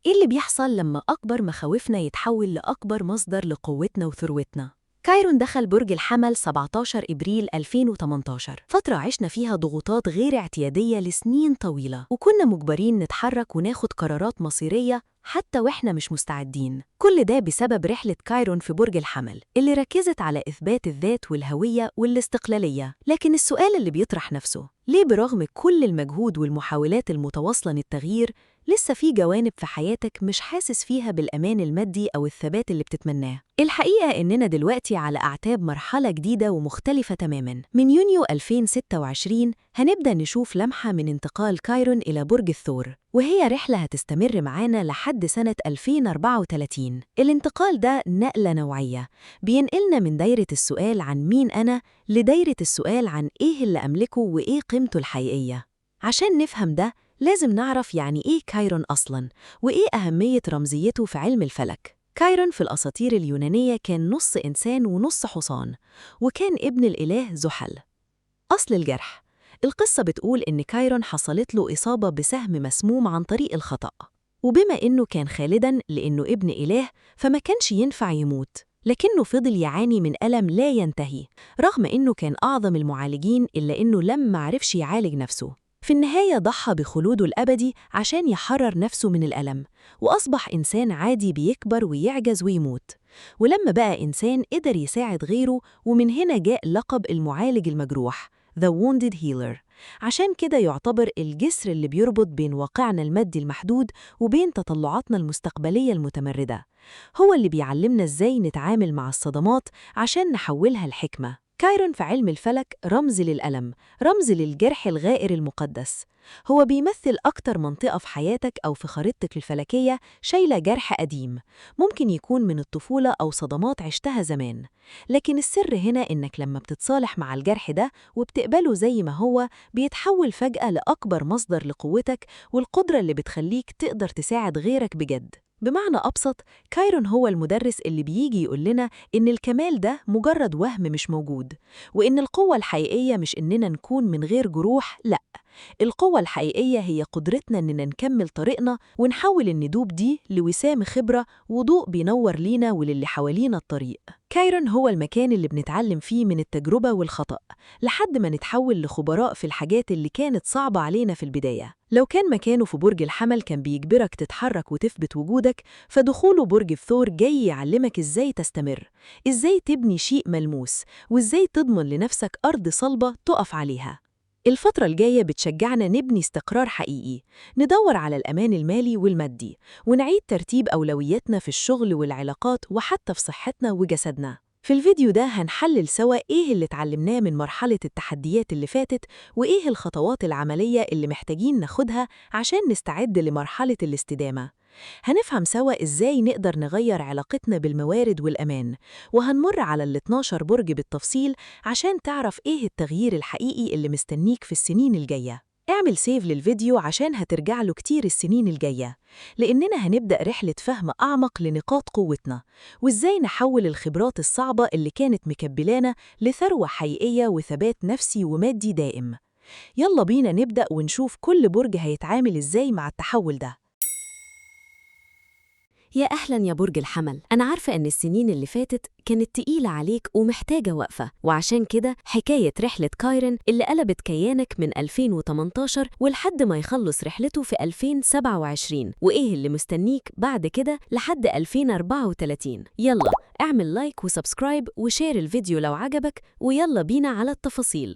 إيه اللي بيحصل لما أكبر مخاوفنا يتحول لأكبر مصدر لقوتنا وثروتنا؟ كايرون دخل برج الحمل 17 إبريل 2018، فترة عشنا فيها ضغوطات غير اعتيادية لسنين طويلة، وكنا مجبرين نتحرك وناخد قرارات مصيرية حتى وإحنا مش مستعدين. كل ده بسبب رحلة كايرون في برج الحمل اللي ركزت على إثبات الذات والهوية والاستقلالية. لكن السؤال اللي بيطرح نفسه، ليه برغم كل المجهود والمحاولات المتواصلة للتغيير لسه في جوانب في حياتك مش حاسس فيها بالأمان المادي أو الثبات اللي بتتمناه؟ الحقيقة إننا دلوقتي على أعتاب مرحلة جديدة ومختلفة تماماً. من يونيو 2026 هنبدأ نشوف لمحة من انتقال كايرون إلى برج الثور، وهي رحلة هتستمر معانا لحد سنة 2034. الانتقال ده نقلة نوعية، بينقلنا من دايرة السؤال عن مين أنا لدايرة السؤال عن إيه اللي أملكه وإيه قيمته الحقيقية. عشان نفهم ده لازم نعرف يعني إيه كايرون أصلاً، وإيه أهمية رمزيته في علم الفلك. كايرون في الأساطير اليونانية كان نص إنسان ونص حصان، وكان ابن الإله زحل. أصل الجرح، القصة بتقول إن كايرون حصلت له إصابة بسهم مسموم عن طريق الخطأ، وبما إنه كان خالداً لإنه ابن إله فما كانش ينفع يموت، لكنه فضل يعاني من ألم لا ينتهي رغم إنه كان أعظم المعالجين، إلا إنه لم عرفش يعالج نفسه. في النهاية ضحى بخلوده الأبدي عشان يحرر نفسه من الألم، وأصبح إنسان عادي بيكبر ويعجز ويموت. ولما بقى إنسان قدر يساعد غيره، ومن هنا جاء لقب المعالج المجروح The Wounded Healer. عشان كده يعتبر الجسر اللي بيربط بين واقعنا المادي المحدود وبين تطلعاتنا المستقبلية المتمردة، هو اللي بيعلمنا إزاي نتعامل مع الصدمات عشان نحولها لحكمة. كايرون في علم الفلك رمز للألم، رمز للجرح الغائر المقدس. هو بيمثل أكتر منطقة في حياتك أو في خريطتك الفلكية شايلة جرح قديم، ممكن يكون من الطفولة أو صدمات عشتها زمان. لكن السر هنا إنك لما بتتصالح مع الجرح ده وبتقبله زي ما هو، بيتحول فجأة لأكبر مصدر لقوتك والقدرة اللي بتخليك تقدر تساعد غيرك بجد. بمعنى أبسط، كايرون هو المدرس اللي بيجي يقول لنا إن الكمال ده مجرد وهم مش موجود، وإن القوة الحقيقية مش إننا نكون من غير جروح، لأ، القوة الحقيقية هي قدرتنا إننا نكمل طريقنا ونحول الندوب دي لوسام خبرة وضوء بينور لينا وللي حوالينا الطريق. كايرون هو المكان اللي بنتعلم فيه من التجربة والخطأ لحد ما نتحول لخبراء في الحاجات اللي كانت صعبة علينا في البداية. لو كان مكانه في برج الحمل كان بيجبرك تتحرك وتثبت وجودك، فدخوله برج الثور جاي يعلمك إزاي تستمر، إزاي تبني شيء ملموس، وإزاي تضمن لنفسك أرض صلبة تقف عليها. الفترة الجاية بتشجعنا نبني استقرار حقيقي، ندور على الأمان المالي والمادي، ونعيد ترتيب أولوياتنا في الشغل والعلاقات وحتى في صحتنا وجسدنا. في الفيديو ده هنحلل سوا إيه اللي اتعلمناه من مرحلة التحديات اللي فاتت، وإيه الخطوات العملية اللي محتاجين ناخدها عشان نستعد لمرحلة الاستدامة. هنفهم سوا إزاي نقدر نغير علاقتنا بالموارد والأمان، وهنمر على ال 12 برج بالتفصيل عشان تعرف إيه التغيير الحقيقي اللي مستنيك في السنين الجاية. اعمل سيف للفيديو عشان هترجع له كتير السنين الجاية، لأننا هنبدأ رحلة فهم أعمق لنقاط قوتنا، وإزاي نحول الخبرات الصعبة اللي كانت مكبلانا لثروة حقيقية وثبات نفسي ومادي دائم. يلا بينا نبدأ ونشوف كل برج هيتعامل إزاي مع التحول ده. يا أهلاً يا برج الحمل، أنا عارفة إن السنين اللي فاتت كانت تقيلة عليك ومحتاجة وقفة، وعشان كده حكاية رحلة كايرون اللي قلبت كيانك من 2018 ولحد ما يخلص رحلته في 2027، وإيه اللي مستنيك بعد كده لحد 2034. يلا اعمل لايك وسبسكرايب وشير الفيديو لو عجبك، ويلا بينا على التفاصيل.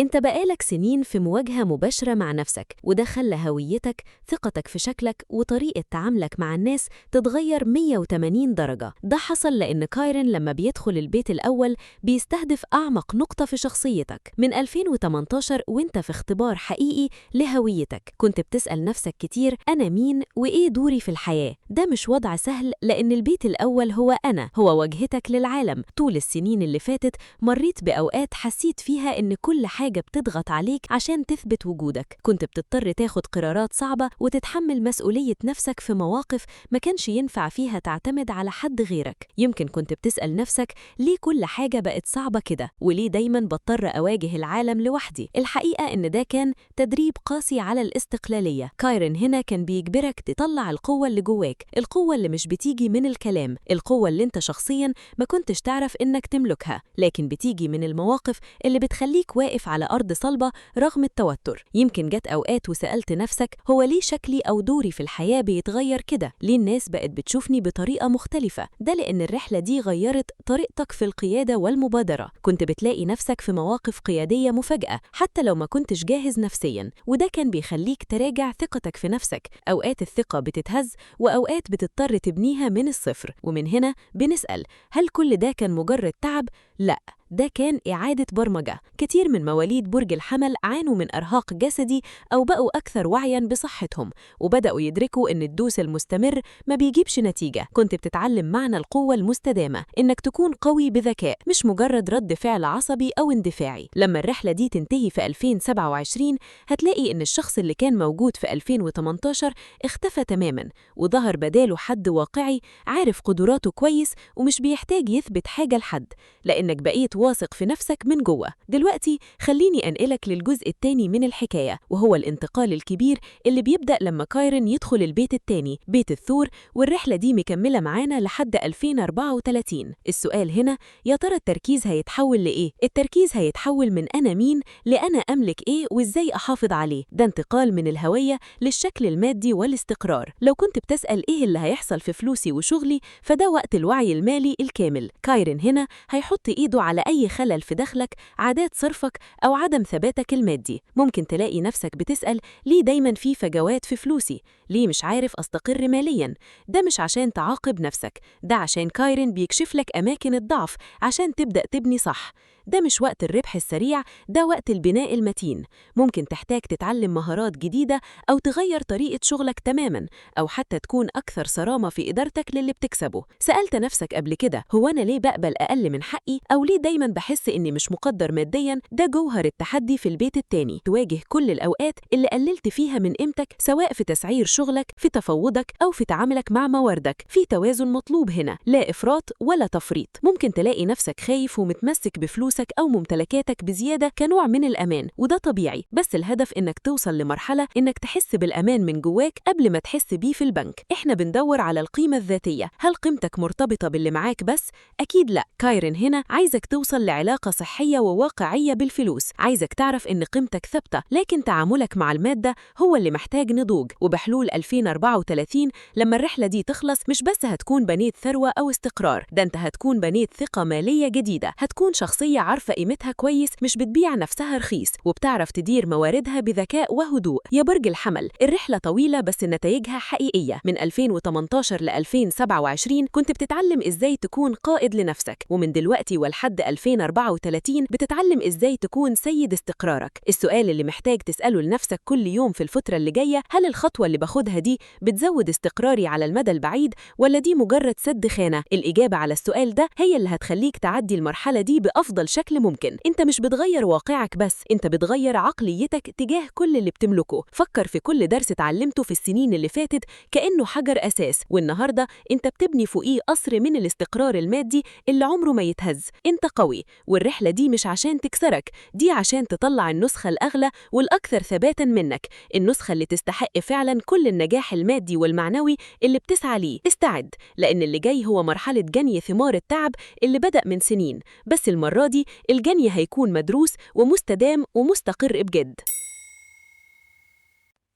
انت بقالك سنين في مواجهة مباشرة مع نفسك، وده خلى هويتك، ثقتك في شكلك، وطريقة تعاملك مع الناس تتغير 180 درجة. ده حصل لأن كايرون لما بيدخل البيت الأول بيستهدف أعمق نقطة في شخصيتك. من 2018 وانت في اختبار حقيقي لهويتك، كنت بتسأل نفسك كتير أنا مين وإيه دوري في الحياة. ده مش وضع سهل، لأن البيت الأول هو واجهتك للعالم. طول السنين اللي فاتت مريت بأوقات حسيت فيها إن كل حاجة حاجة بتضغط عليك عشان تثبت وجودك. كنت بتضطر تاخد قرارات صعبة وتتحمل مسؤولية نفسك في مواقف ما كانش ينفع فيها تعتمد على حد غيرك. يمكن كنت بتسأل نفسك ليه كل حاجة بقت صعبة كده، وليه دايما بضطر أواجه العالم لوحدي. الحقيقة إن ده كان تدريب قاسي على الاستقلالية. كايرن هنا كان بيجبرك تطلع القوة اللي جواك، القوة اللي مش بتيجي من الكلام، القوة اللي انت شخصيا ما كنتش تعرف إنك تملكها، لكن بتيجي من المواقف اللي بتخليك واقف على أرض صلبة رغم التوتر. يمكن جت أوقات وسألت نفسك هو ليه شكلي أو دوري في الحياة بيتغير كده؟ ليه الناس بقت بتشوفني بطريقة مختلفة؟ ده لأن الرحلة دي غيرت طريقتك في القيادة والمبادرة. كنت بتلاقي نفسك في مواقف قيادية مفاجأة حتى لو ما كنتش جاهز نفسيا، وده كان بيخليك تراجع ثقتك في نفسك. أوقات الثقة بتتهز وأوقات بتضطر تبنيها من الصفر. ومن هنا بنسأل، هل كل ده كان مجرد تعب؟ لا، ده كان إعادة برمجة. كتير من مواليد برج الحمل عانوا من إرهاق جسدي أو بقوا أكثر وعياً بصحتهم، وبدأوا يدركوا إن الدوس المستمر ما بيجيبش نتيجة. كنت بتتعلم معنى القوة المستدامة، إنك تكون قوي بذكاء مش مجرد رد فعل عصبي أو اندفاعي. لما الرحلة دي تنتهي في 2027 هتلاقي إن الشخص اللي كان موجود في 2018 اختفى تماماً، وظهر بداله حد واقعي عارف قدراته كويس ومش بيحتاج يثبت حاجة لحد، لأنك بقيت واثق في نفسك من جوه. دلوقتي خليني أنقلك للجزء الثاني من الحكاية، وهو الانتقال الكبير اللي بيبدأ لما كايرن يدخل البيت الثاني، بيت الثور، والرحلة دي مكملة معانا لحد 2034. السؤال هنا، يا ترى التركيز هيتحول لإيه؟ التركيز هيتحول من أنا مين لأنا أملك إيه وإزاي أحافظ عليه. ده انتقال من الهوية للشكل المادي والاستقرار. لو كنت بتسأل إيه اللي هيحصل في فلوسي وشغلي، فده وقت الوعي المالي الكامل. كايرن هنا هيحط إيده على أي خلل في دخلك، عادات صرفك أو عدم ثباتك المادي. ممكن تلاقي نفسك بتسأل ليه دايما في فجوات في فلوسي؟ ليه مش عارف أستقر ماليا؟ ده مش عشان تعاقب نفسك، ده عشان كايرن بيكشف لك أماكن الضعف عشان تبدأ تبني صح. ده مش وقت الربح السريع، ده وقت البناء المتين. ممكن تحتاج تتعلم مهارات جديدة أو تغير طريقة شغلك تماماً، أو حتى تكون أكثر صرامة في إدارتك للي بتكسبه. سألت نفسك قبل كده هو أنا ليه بقبل أقل من حقي؟ أو ليه دايماً بحس إني مش مقدر مادياً؟ ده جوهر التحدي في البيت التاني. تواجه كل الأوقات اللي قللت فيها من قيمتك، سواء في تسعير شغلك، في تفوضك، أو في تعاملك مع مواردك. في توازن مطلوب هنا، لا إفراط ولا تفريط. ممكن تلاقي نفسك خايف ومتمسك بفلوسك أو ممتلكاتك بزيادة كنوع من الأمان، وده طبيعي، بس الهدف إنك توصل لمرحلة إنك تحس بالأمان من جواك قبل ما تحس بيه في البنك. إحنا بندور على القيمة الذاتية. هل قيمتك مرتبطة باللي معاك بس؟ أكيد لا. كايرن هنا عايزك توصل لعلاقة صحية وواقعية بالفلوس. عايزك تعرف إن قيمتك ثابتة، لكن تعاملك مع المادة هو اللي محتاج نضوج. وبحلول 2034 لما الرحلة دي تخلص، مش بس هتكون بنيت ثروة أو استقرار، ده أنت هتكون بنيت ثقة مالية جديدة. هتكون شخصية عارفة قيمتها كويس، مش بتبيع نفسها رخيص، وبتعرف تدير مواردها بذكاء وهدوء. يا برج الحمل، الرحلة طويلة بس نتائجها حقيقية. من 2018 ل 2027 كنت بتتعلم إزاي تكون قائد لنفسك، ومن دلوقتي ولحد 2034 بتتعلم إزاي تكون سيد استقرارك. السؤال اللي محتاج تسأله لنفسك كل يوم في الفترة اللي جاية، هل الخطوة اللي باخدها دي بتزود استقراري على المدى البعيد ولا دي مجرد سد خانة؟ الإجابة على السؤال ده هي اللي هتخليك تعدي المرحلة دي بأفضل شكل ممكن. انت مش بتغير واقعك بس، انت بتغير عقليتك تجاه كل اللي بتملكه. فكر في كل درس اتعلمته في السنين اللي فاتت كأنه حجر أساس، والنهاردة انت بتبني فوقيه قصر من الاستقرار المادي اللي عمره ما يتهز. انت قوي، والرحلة دي مش عشان تكسرك، دي عشان تطلع النسخة الأغلى والأكثر ثباتا منك، النسخة اللي تستحق فعلا كل النجاح المادي والمعنوي اللي بتسعى ليه. استعد، لأن اللي جاي هو مرحلة جني ثمار التعب اللي بدأ من سنين، بس المرة دي الجني هيكون مدروس ومستدام ومستقر بجد.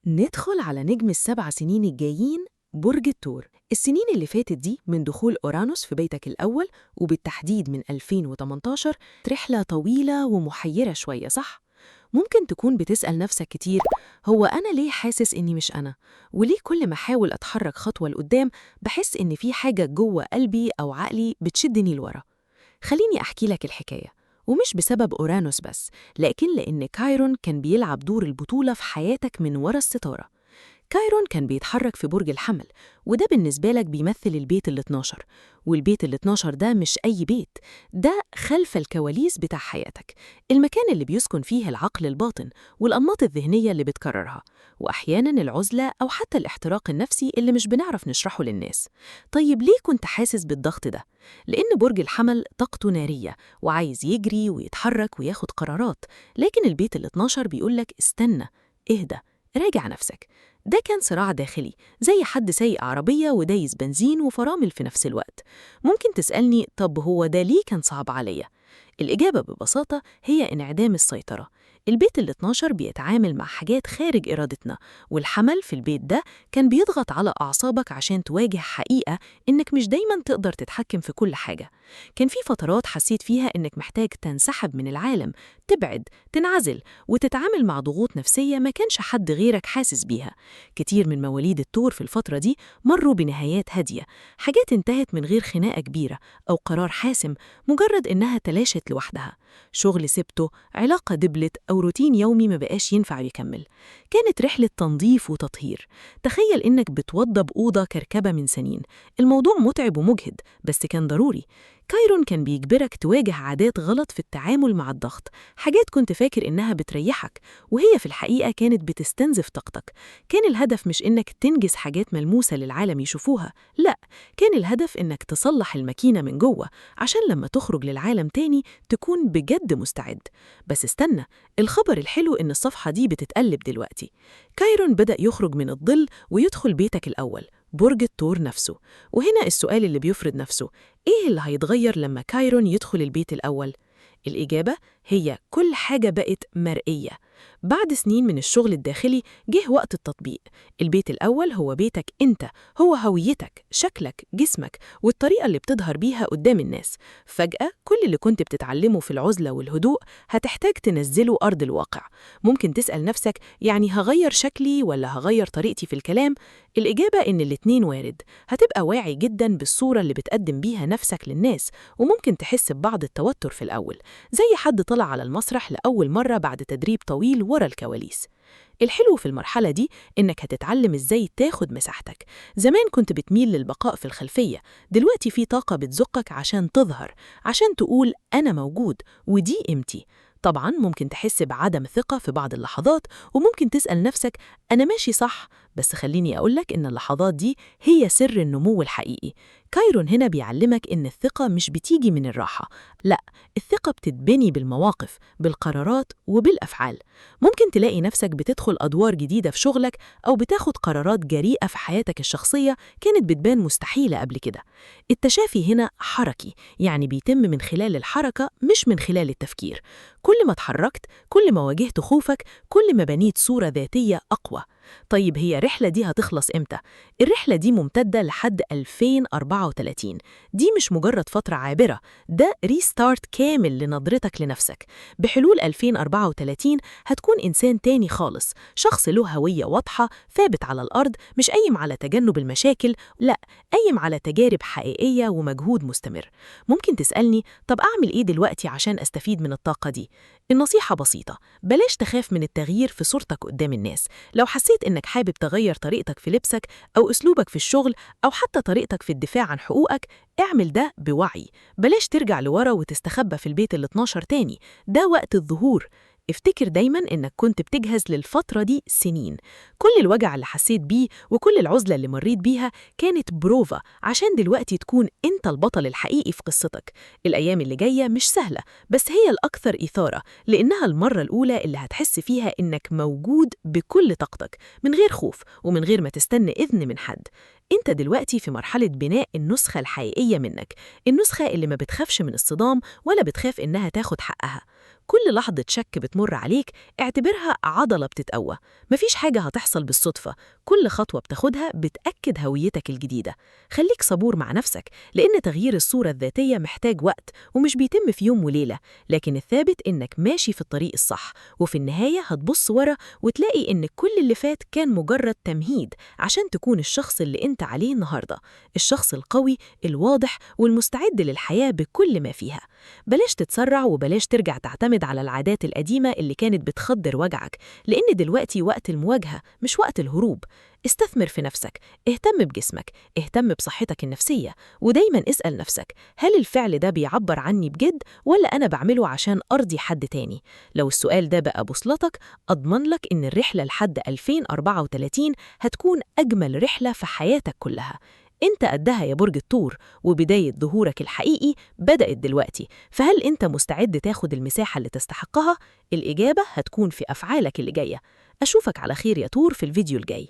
ندخل على نجم ال7 سنين الجايين، برج الثور. السنين اللي فاتت دي من دخول أورانوس في بيتك الأول، وبالتحديد من 2018، رحلة طويلة ومحيرة شوية، صح؟ ممكن تكون بتسأل نفسك كتير، هو أنا ليه حاسس إني مش أنا؟ وليه كل ما أحاول أتحرك خطوة لقدام بحس إن في حاجة جوه قلبي أو عقلي بتشدني لورا؟ خليني أحكي لك الحكاية، ومش بسبب أورانوس بس، لكن لأن كايرون كان بيلعب دور البطولة في حياتك من ورا الستارة. كايرون كان بيتحرك في برج الحمل، وده بالنسبة لك بيمثل البيت ال12. والبيت ال12 ده مش أي بيت، ده خلف الكواليس بتاع حياتك، المكان اللي بيسكن فيه العقل الباطن والأنماط الذهنية اللي بتكررها، وأحياناً العزلة أو حتى الاحتراق النفسي اللي مش بنعرف نشرحه للناس. طيب ليه كنت حاسس بالضغط ده؟ لأن برج الحمل طاقته نارية وعايز يجري ويتحرك وياخد قرارات، لكن البيت ال12 بيقولك استنى، اهدى، راجع نفسك. ده كان صراع داخلي، زي حد سايق عربية ودايس بنزين وفرامل في نفس الوقت. ممكن تسألني طب هو ده ليه كان صعب عليا؟ الإجابة ببساطة هي انعدام السيطرة. البيت ال12 بيتعامل مع حاجات خارج إرادتنا، والحمل في البيت ده كان بيضغط على أعصابك عشان تواجه حقيقة إنك مش دايماً تقدر تتحكم في كل حاجة. كان في فترات حسيت فيها إنك محتاج تنسحب من العالم، تبعد، تنعزل، وتتعامل مع ضغوط نفسية ما كانش حد غيرك حاسس بيها. كتير من مواليد الثور في الفترة دي مروا بنهايات هادية، حاجات انتهت من غير خناقة كبيرة أو قرار حاسم، مجرد إنها تلاشت لوحدها. شغل سبته، علاقة دبلت، أو روتين يومي ما بقاش ينفع يكمل. كانت رحلة تنظيف وتطهير. تخيل إنك بتوضب أوضة كركبة من سنين. الموضوع متعب ومجهد، بس كان ضروري. كايرون كان بيجبرك تواجه عادات غلط في التعامل مع الضغط، حاجات كنت فاكر إنها بتريحك وهي في الحقيقة كانت بتستنزف طاقتك. كان الهدف مش إنك تنجز حاجات ملموسة للعالم يشوفوها، لا، كان الهدف إنك تصلح الماكينة من جوه عشان لما تخرج للعالم تاني تكون بجد مستعد. بس استنى، الخبر الحلو إن الصفحة دي بتتقلب دلوقتي. كايرون بدأ يخرج من الظل ويدخل بيتك الأول، برج الثور نفسه. وهنا السؤال اللي بيفرض نفسه، إيه اللي هيتغير لما كايرون يدخل البيت الأول؟ الإجابة هي كل حاجة بقت مرئية. بعد سنين من الشغل الداخلي جه وقت التطبيق. البيت الأول هو بيتك أنت، هو هويتك، شكلك، جسمك، والطريقة اللي بتظهر بيها قدام الناس. فجأة كل اللي كنت بتتعلمه في العزلة والهدوء هتحتاج تنزله أرض الواقع. ممكن تسأل نفسك يعني هغير شكلي ولا هغير طريقتي في الكلام؟ الإجابة إن الاتنين وارد. هتبقى واعي جدا بالصورة اللي بتقدم بيها نفسك للناس، وممكن تحس ببعض التوتر في الأول، زي حد طلع على المسرح لأول مرة بعد تدريب طويل ورا الكواليس. الحلو في المرحلة دي إنك هتتعلم إزاي تاخد مساحتك. زمان كنت بتميل للبقاء في الخلفية، دلوقتي في طاقة بتزقك عشان تظهر، عشان تقول أنا موجود ودي قيمتي. طبعاً ممكن تحس بعدم ثقة في بعض اللحظات، وممكن تسأل نفسك أنا ماشي صح؟ بس خليني أقولك إن اللحظات دي هي سر النمو الحقيقي. كايرون هنا بيعلمك إن الثقة مش بتيجي من الراحة، لا، الثقة بتتبني بالمواقف، بالقرارات وبالأفعال. ممكن تلاقي نفسك بتدخل أدوار جديدة في شغلك أو بتاخد قرارات جريئة في حياتك الشخصية كانت بتبان مستحيلة قبل كده. التشافي هنا حركي، يعني بيتم من خلال الحركة مش من خلال التفكير. كل ما اتحركت، كل ما واجهت خوفك، كل ما بنيت صورة ذاتية أقوى. طيب هي الرحلة دي هتخلص إمتى؟ الرحلة دي ممتدة لحد 2034. دي مش مجرد فترة عابرة، ده ريستارت كامل لنظرتك لنفسك. بحلول 2034 هتكون إنسان تاني خالص، شخص له هوية واضحة، ثابت على الأرض، مش قايم على تجنب المشاكل، لا، قايم على تجارب حقيقية ومجهود مستمر. ممكن تسألني طب أعمل إيه دلوقتي عشان أستفيد من الطاقة دي؟ النصيحة بسيطة، بلاش تخاف من التغيير في صورتك قدام الناس. لو حسيت إنك حابب تغير طريقتك في لبسك أو أسلوبك في الشغل أو حتى طريقتك في الدفاع عن حقوقك، اعمل ده بوعي. بلاش ترجع لورا وتستخبى في البيت ال12 تاني، ده وقت الظهور. افتكر دايماً إنك كنت بتجهز للفترة دي سنين. كل الوجع اللي حسيت بيه وكل العزلة اللي مريت بيها كانت بروفا عشان دلوقتي تكون أنت البطل الحقيقي في قصتك. الأيام اللي جاية مش سهلة، بس هي الأكثر إثارة، لأنها المرة الأولى اللي هتحس فيها إنك موجود بكل طاقتك، من غير خوف ومن غير ما تستنى إذن من حد. أنت دلوقتي في مرحلة بناء النسخة الحقيقية منك، النسخة اللي ما بتخافش من الصدام ولا بتخاف إنها تاخد حقها. كل لحظة شك بتمر عليك اعتبرها عضلة بتتقوى، مفيش حاجة هتحصل بالصدفة، كل خطوة بتاخدها بتأكد هويتك الجديدة. خليك صبور مع نفسك، لأن تغيير الصورة الذاتية محتاج وقت ومش بيتم في يوم وليلة، لكن الثابت إنك ماشي في الطريق الصح، وفي النهاية هتبص ورا وتلاقي إن كل اللي فات كان مجرد تمهيد عشان تكون الشخص اللي أنت عليه النهاردة، الشخص القوي الواضح والمستعد للحياة بكل ما فيها. بلاش تتسرع وبلاش ترجع تعتمد على العادات القديمة اللي كانت بتخدر وجعك، لأن دلوقتي وقت المواجهة مش وقت الهروب. استثمر في نفسك، اهتم بجسمك، اهتم بصحتك النفسية، ودايما اسأل نفسك هل الفعل ده بيعبر عني بجد ولا أنا بعمله عشان أرضي حد تاني؟ لو السؤال ده بقى بوصلتك، أضمن لك إن الرحلة لحد 2034 هتكون أجمل رحلة في حياتك كلها. انت قدها يا برج الثور، وبداية ظهورك الحقيقي بدأت دلوقتي. فهل انت مستعد تاخد المساحة اللي تستحقها؟ الإجابة هتكون في أفعالك اللي جاية. أشوفك على خير يا ثور في الفيديو الجاي.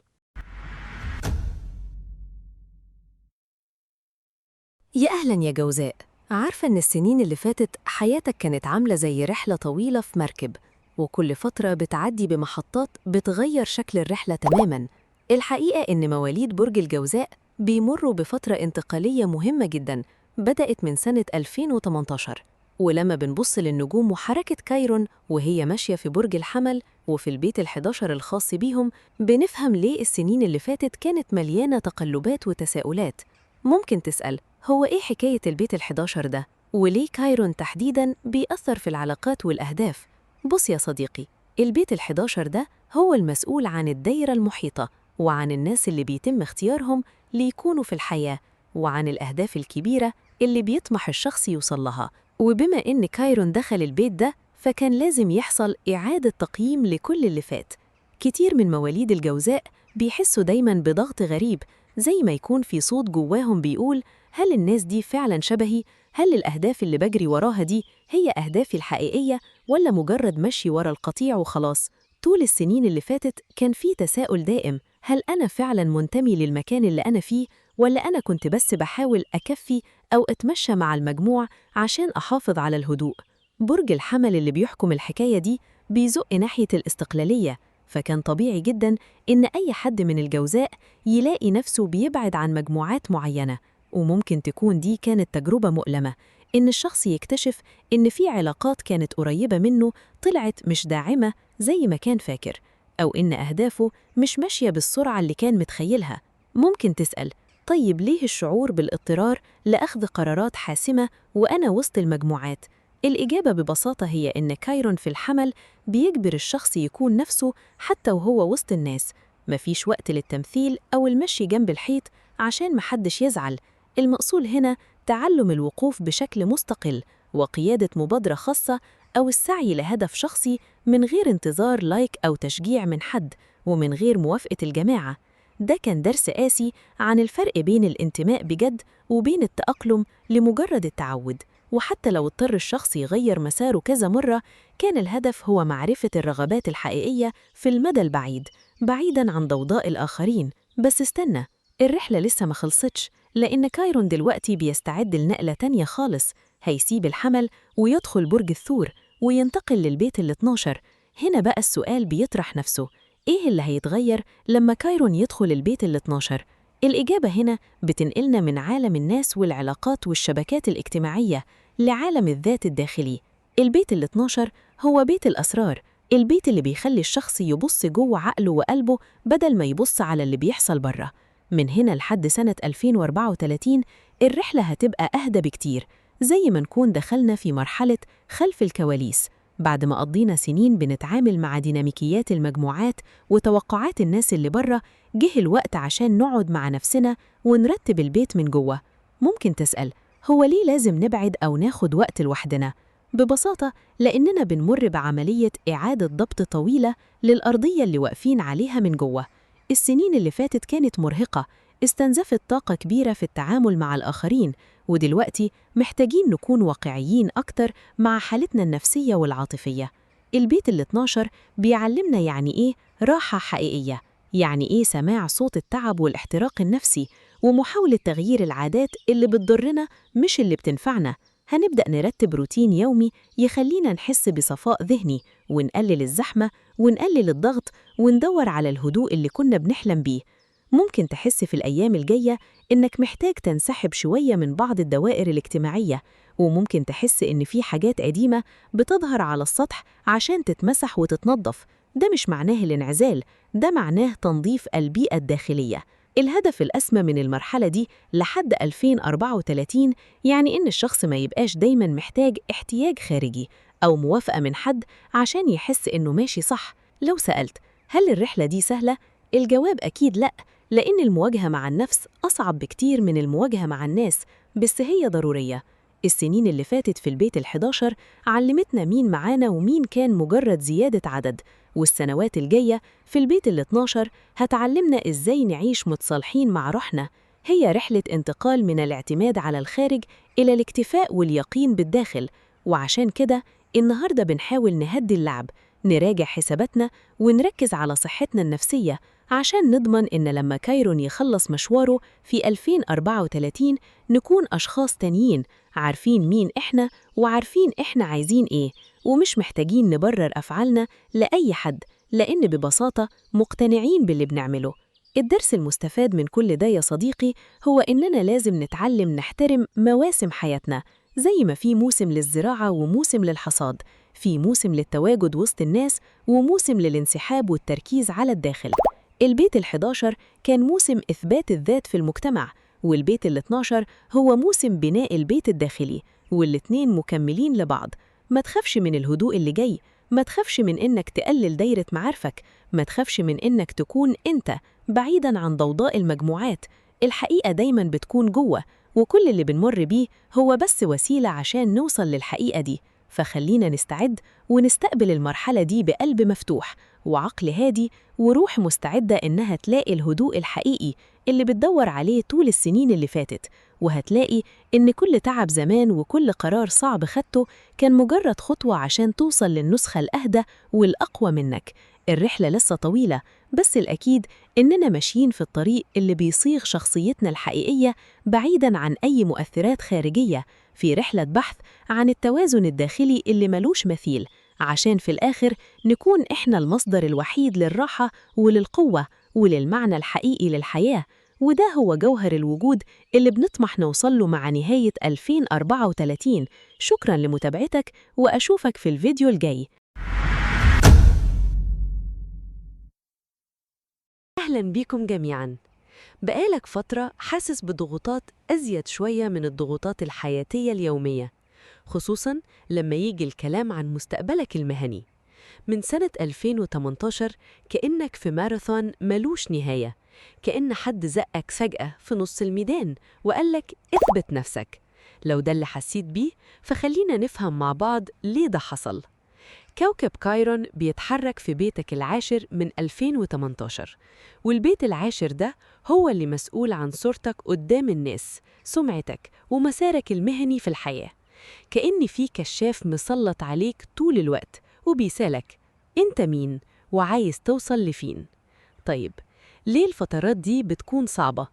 يا أهلاً يا جوزاء، عارفة إن السنين اللي فاتت حياتك كانت عاملة زي رحلة طويلة في مركب، وكل فترة بتعدي بمحطات بتغير شكل الرحلة تماماً. الحقيقة إن مواليد برج الجوزاء بيمروا بفترة انتقالية مهمة جداً بدأت من سنة 2018. ولما بنبص للنجوم وحركة كايرون وهي ماشية في برج الحمل وفي البيت ال11 الخاص بيهم، بنفهم ليه السنين اللي فاتت كانت مليانة تقلبات وتساؤلات. ممكن تسأل، هو إيه حكاية البيت ال11 ده؟ وليه كايرون تحديداً بيأثر في العلاقات والأهداف؟ بص يا صديقي، البيت ال11 ده هو المسؤول عن الدايرة المحيطة، وعن الناس اللي بيتم اختيارهم ليكونوا في الحياة، وعن الأهداف الكبيرة اللي بيطمح الشخص يوصل لها. وبما إن كايرون دخل البيت ده، فكان لازم يحصل إعادة تقييم لكل اللي فات. كتير من مواليد الجوزاء بيحسوا دايماً بضغط غريب، زي ما يكون في صوت جواهم بيقول: هل الناس دي فعلاً شبهي؟ هل الأهداف اللي بجري وراها دي هي أهدافي الحقيقية ولا مجرد مشي ورا القطيع وخلاص؟ طول السنين اللي فاتت كان في تساؤل دائم: هل أنا فعلاً منتمي للمكان اللي أنا فيه، ولا أنا كنت بس بحاول أكفي أو أتمشى مع المجموع عشان أحافظ على الهدوء؟ برج الحمل اللي بيحكم الحكاية دي بيزق ناحية الاستقلالية، فكان طبيعي جداً إن أي حد من الجوزاء يلاقي نفسه بيبعد عن مجموعات معينة. وممكن تكون دي كانت تجربة مؤلمة، إن الشخص يكتشف إن في علاقات كانت قريبة منه طلعت مش داعمة زي ما كان فاكر، أو إن أهدافه مش ماشية بالسرعة اللي كان متخيلها. ممكن تسأل، طيب ليه الشعور بالاضطرار لأخذ قرارات حاسمة وأنا وسط المجموعات؟ الإجابة ببساطة هي إن كايرون في الحمل بيجبر الشخص يكون نفسه حتى وهو وسط الناس. مفيش وقت للتمثيل أو المشي جنب الحيط عشان محدش يزعل. المقصود هنا تعلم الوقوف بشكل مستقل، وقيادة مبادرة خاصة، أو السعي لهدف شخصي من غير انتظار لايك أو تشجيع من حد، ومن غير موافقة الجماعة. ده كان درس قاسي عن الفرق بين الانتماء بجد وبين التأقلم لمجرد التعود. وحتى لو اضطر الشخص يغير مساره كذا مرة، كان الهدف هو معرفة الرغبات الحقيقية في المدى البعيد، بعيداً عن ضوضاء الآخرين. بس استنى، الرحلة لسه ما خلصتش، لأن كايرون دلوقتي بيستعد لنقلة تانية خالص. هيسيب الحمل ويدخل برج الثور وينتقل للبيت ال12. هنا بقى السؤال بيطرح نفسه: إيه اللي هيتغير لما كايرون يدخل البيت ال12؟ الإجابة هنا بتنقلنا من عالم الناس والعلاقات والشبكات الاجتماعية لعالم الذات الداخلي. البيت ال12 هو بيت الأسرار، البيت اللي بيخلي الشخص يبص جوه عقله وقلبه بدل ما يبص على اللي بيحصل بره. من هنا لحد سنة 2034 الرحلة هتبقى أهدى بكتير، زي ما نكون دخلنا في مرحلة خلف الكواليس. بعد ما قضينا سنين بنتعامل مع ديناميكيات المجموعات وتوقعات الناس اللي بره، جه الوقت عشان نقعد مع نفسنا ونرتب البيت من جوه. ممكن تسأل، هو ليه لازم نبعد أو ناخد وقت لوحدنا؟ ببساطة لأننا بنمر بعملية إعادة ضبط طويلة للأرضية اللي واقفين عليها من جوه. السنين اللي فاتت كانت مرهقة، استنزفت طاقة كبيرة في التعامل مع الآخرين، ودلوقتي محتاجين نكون واقعيين أكتر مع حالتنا النفسية والعاطفية. البيت ال12 بيعلمنا يعني إيه راحة حقيقية، يعني إيه سماع صوت التعب والاحتراق النفسي، ومحاولة تغيير العادات اللي بتضرنا مش اللي بتنفعنا. هنبدأ نرتب روتين يومي يخلينا نحس بصفاء ذهني، ونقلل الزحمة ونقلل الضغط، وندور على الهدوء اللي كنا بنحلم بيه. ممكن تحس في الأيام الجاية إنك محتاج تنسحب شوية من بعض الدوائر الاجتماعية، وممكن تحس إن في حاجات قديمة بتظهر على السطح عشان تتمسح وتتنظف. ده مش معناه الانعزال، ده معناه تنظيف البيئة الداخلية. الهدف الأسمى من المرحلة دي لحد 2034 يعني إن الشخص ما يبقاش دايماً محتاج احتياج خارجي أو موافقة من حد عشان يحس إنه ماشي صح. لو سألت هل الرحلة دي سهلة؟ الجواب أكيد لأ، لأن المواجهة مع النفس أصعب بكتير من المواجهة مع الناس، بس هي ضرورية. السنين اللي فاتت في البيت ال11 علمتنا مين معانا ومين كان مجرد زيادة عدد، والسنوات الجاية في البيت ال12 هتعلمنا إزاي نعيش متصالحين مع روحنا. هي رحلة انتقال من الاعتماد على الخارج إلى الاكتفاء واليقين بالداخل، وعشان كده النهاردة بنحاول نهدي اللعب، نراجع حساباتنا ونركز على صحتنا النفسية عشان نضمن إن لما كايرون يخلص مشواره في 2034 نكون أشخاص تانيين عارفين مين إحنا وعارفين إحنا عايزين إيه، ومش محتاجين نبرر أفعالنا لأي حد، لأن ببساطة مقتنعين باللي بنعمله. الدرس المستفاد من كل ده يا صديقي هو إننا لازم نتعلم نحترم مواسم حياتنا، زي ما في موسم للزراعة وموسم للحصاد، في موسم للتواجد وسط الناس وموسم للانسحاب والتركيز على الداخل. البيت ال11 كان موسم إثبات الذات في المجتمع، والبيت ال12 هو موسم بناء البيت الداخلي، والاتنين مكملين لبعض. ما تخافش من الهدوء اللي جاي، ما تخافش من إنك تقلل دايرة معارفك، ما تخافش من إنك تكون أنت بعيداً عن ضوضاء المجموعات. الحقيقة دايماً بتكون جوه، وكل اللي بنمر بيه هو بس وسيلة عشان نوصل للحقيقة دي. فخلينا نستعد ونستقبل المرحلة دي بقلب مفتوح وعقل هادي وروح مستعدة إنها تلاقي الهدوء الحقيقي اللي بتدور عليه طول السنين اللي فاتت، وهتلاقي إن كل تعب زمان وكل قرار صعب خدته كان مجرد خطوة عشان توصل للنسخة الأهدى والأقوى منك. الرحلة لسه طويلة، بس الأكيد إننا ماشيين في الطريق اللي بيصيغ شخصيتنا الحقيقية بعيداً عن أي مؤثرات خارجية، في رحلة بحث عن التوازن الداخلي اللي ملوش مثيل، عشان في الآخر نكون إحنا المصدر الوحيد للراحة وللقوة وللمعنى الحقيقي للحياة. وده هو جوهر الوجود اللي بنطمح نوصله مع نهاية 2034. شكراً لمتابعتك، وأشوفك في الفيديو الجاي. أهلاً بيكم جميعاً. بقالك فترة حاسس بضغوطات أزيد شوية من الضغوطات الحياتية اليومية، خصوصاً لما يجي الكلام عن مستقبلك المهني. من سنة 2018 كأنك في ماراثون ملوش نهاية، كأن حد زقك فجأة في نص الميدان وقالك اثبت نفسك. لو ده اللي حسيت بيه فخلينا نفهم مع بعض ليه ده حصل. كوكب كايرون بيتحرك في بيتك العاشر من 2018، والبيت العاشر ده هو اللي مسؤول عن صورتك قدام الناس، سمعتك ومسارك المهني في الحياة. كأن في كشاف مسلط عليك طول الوقت وبيسألك أنت مين وعايز توصل لفين. طيب ليه الفترات دي بتكون صعبة؟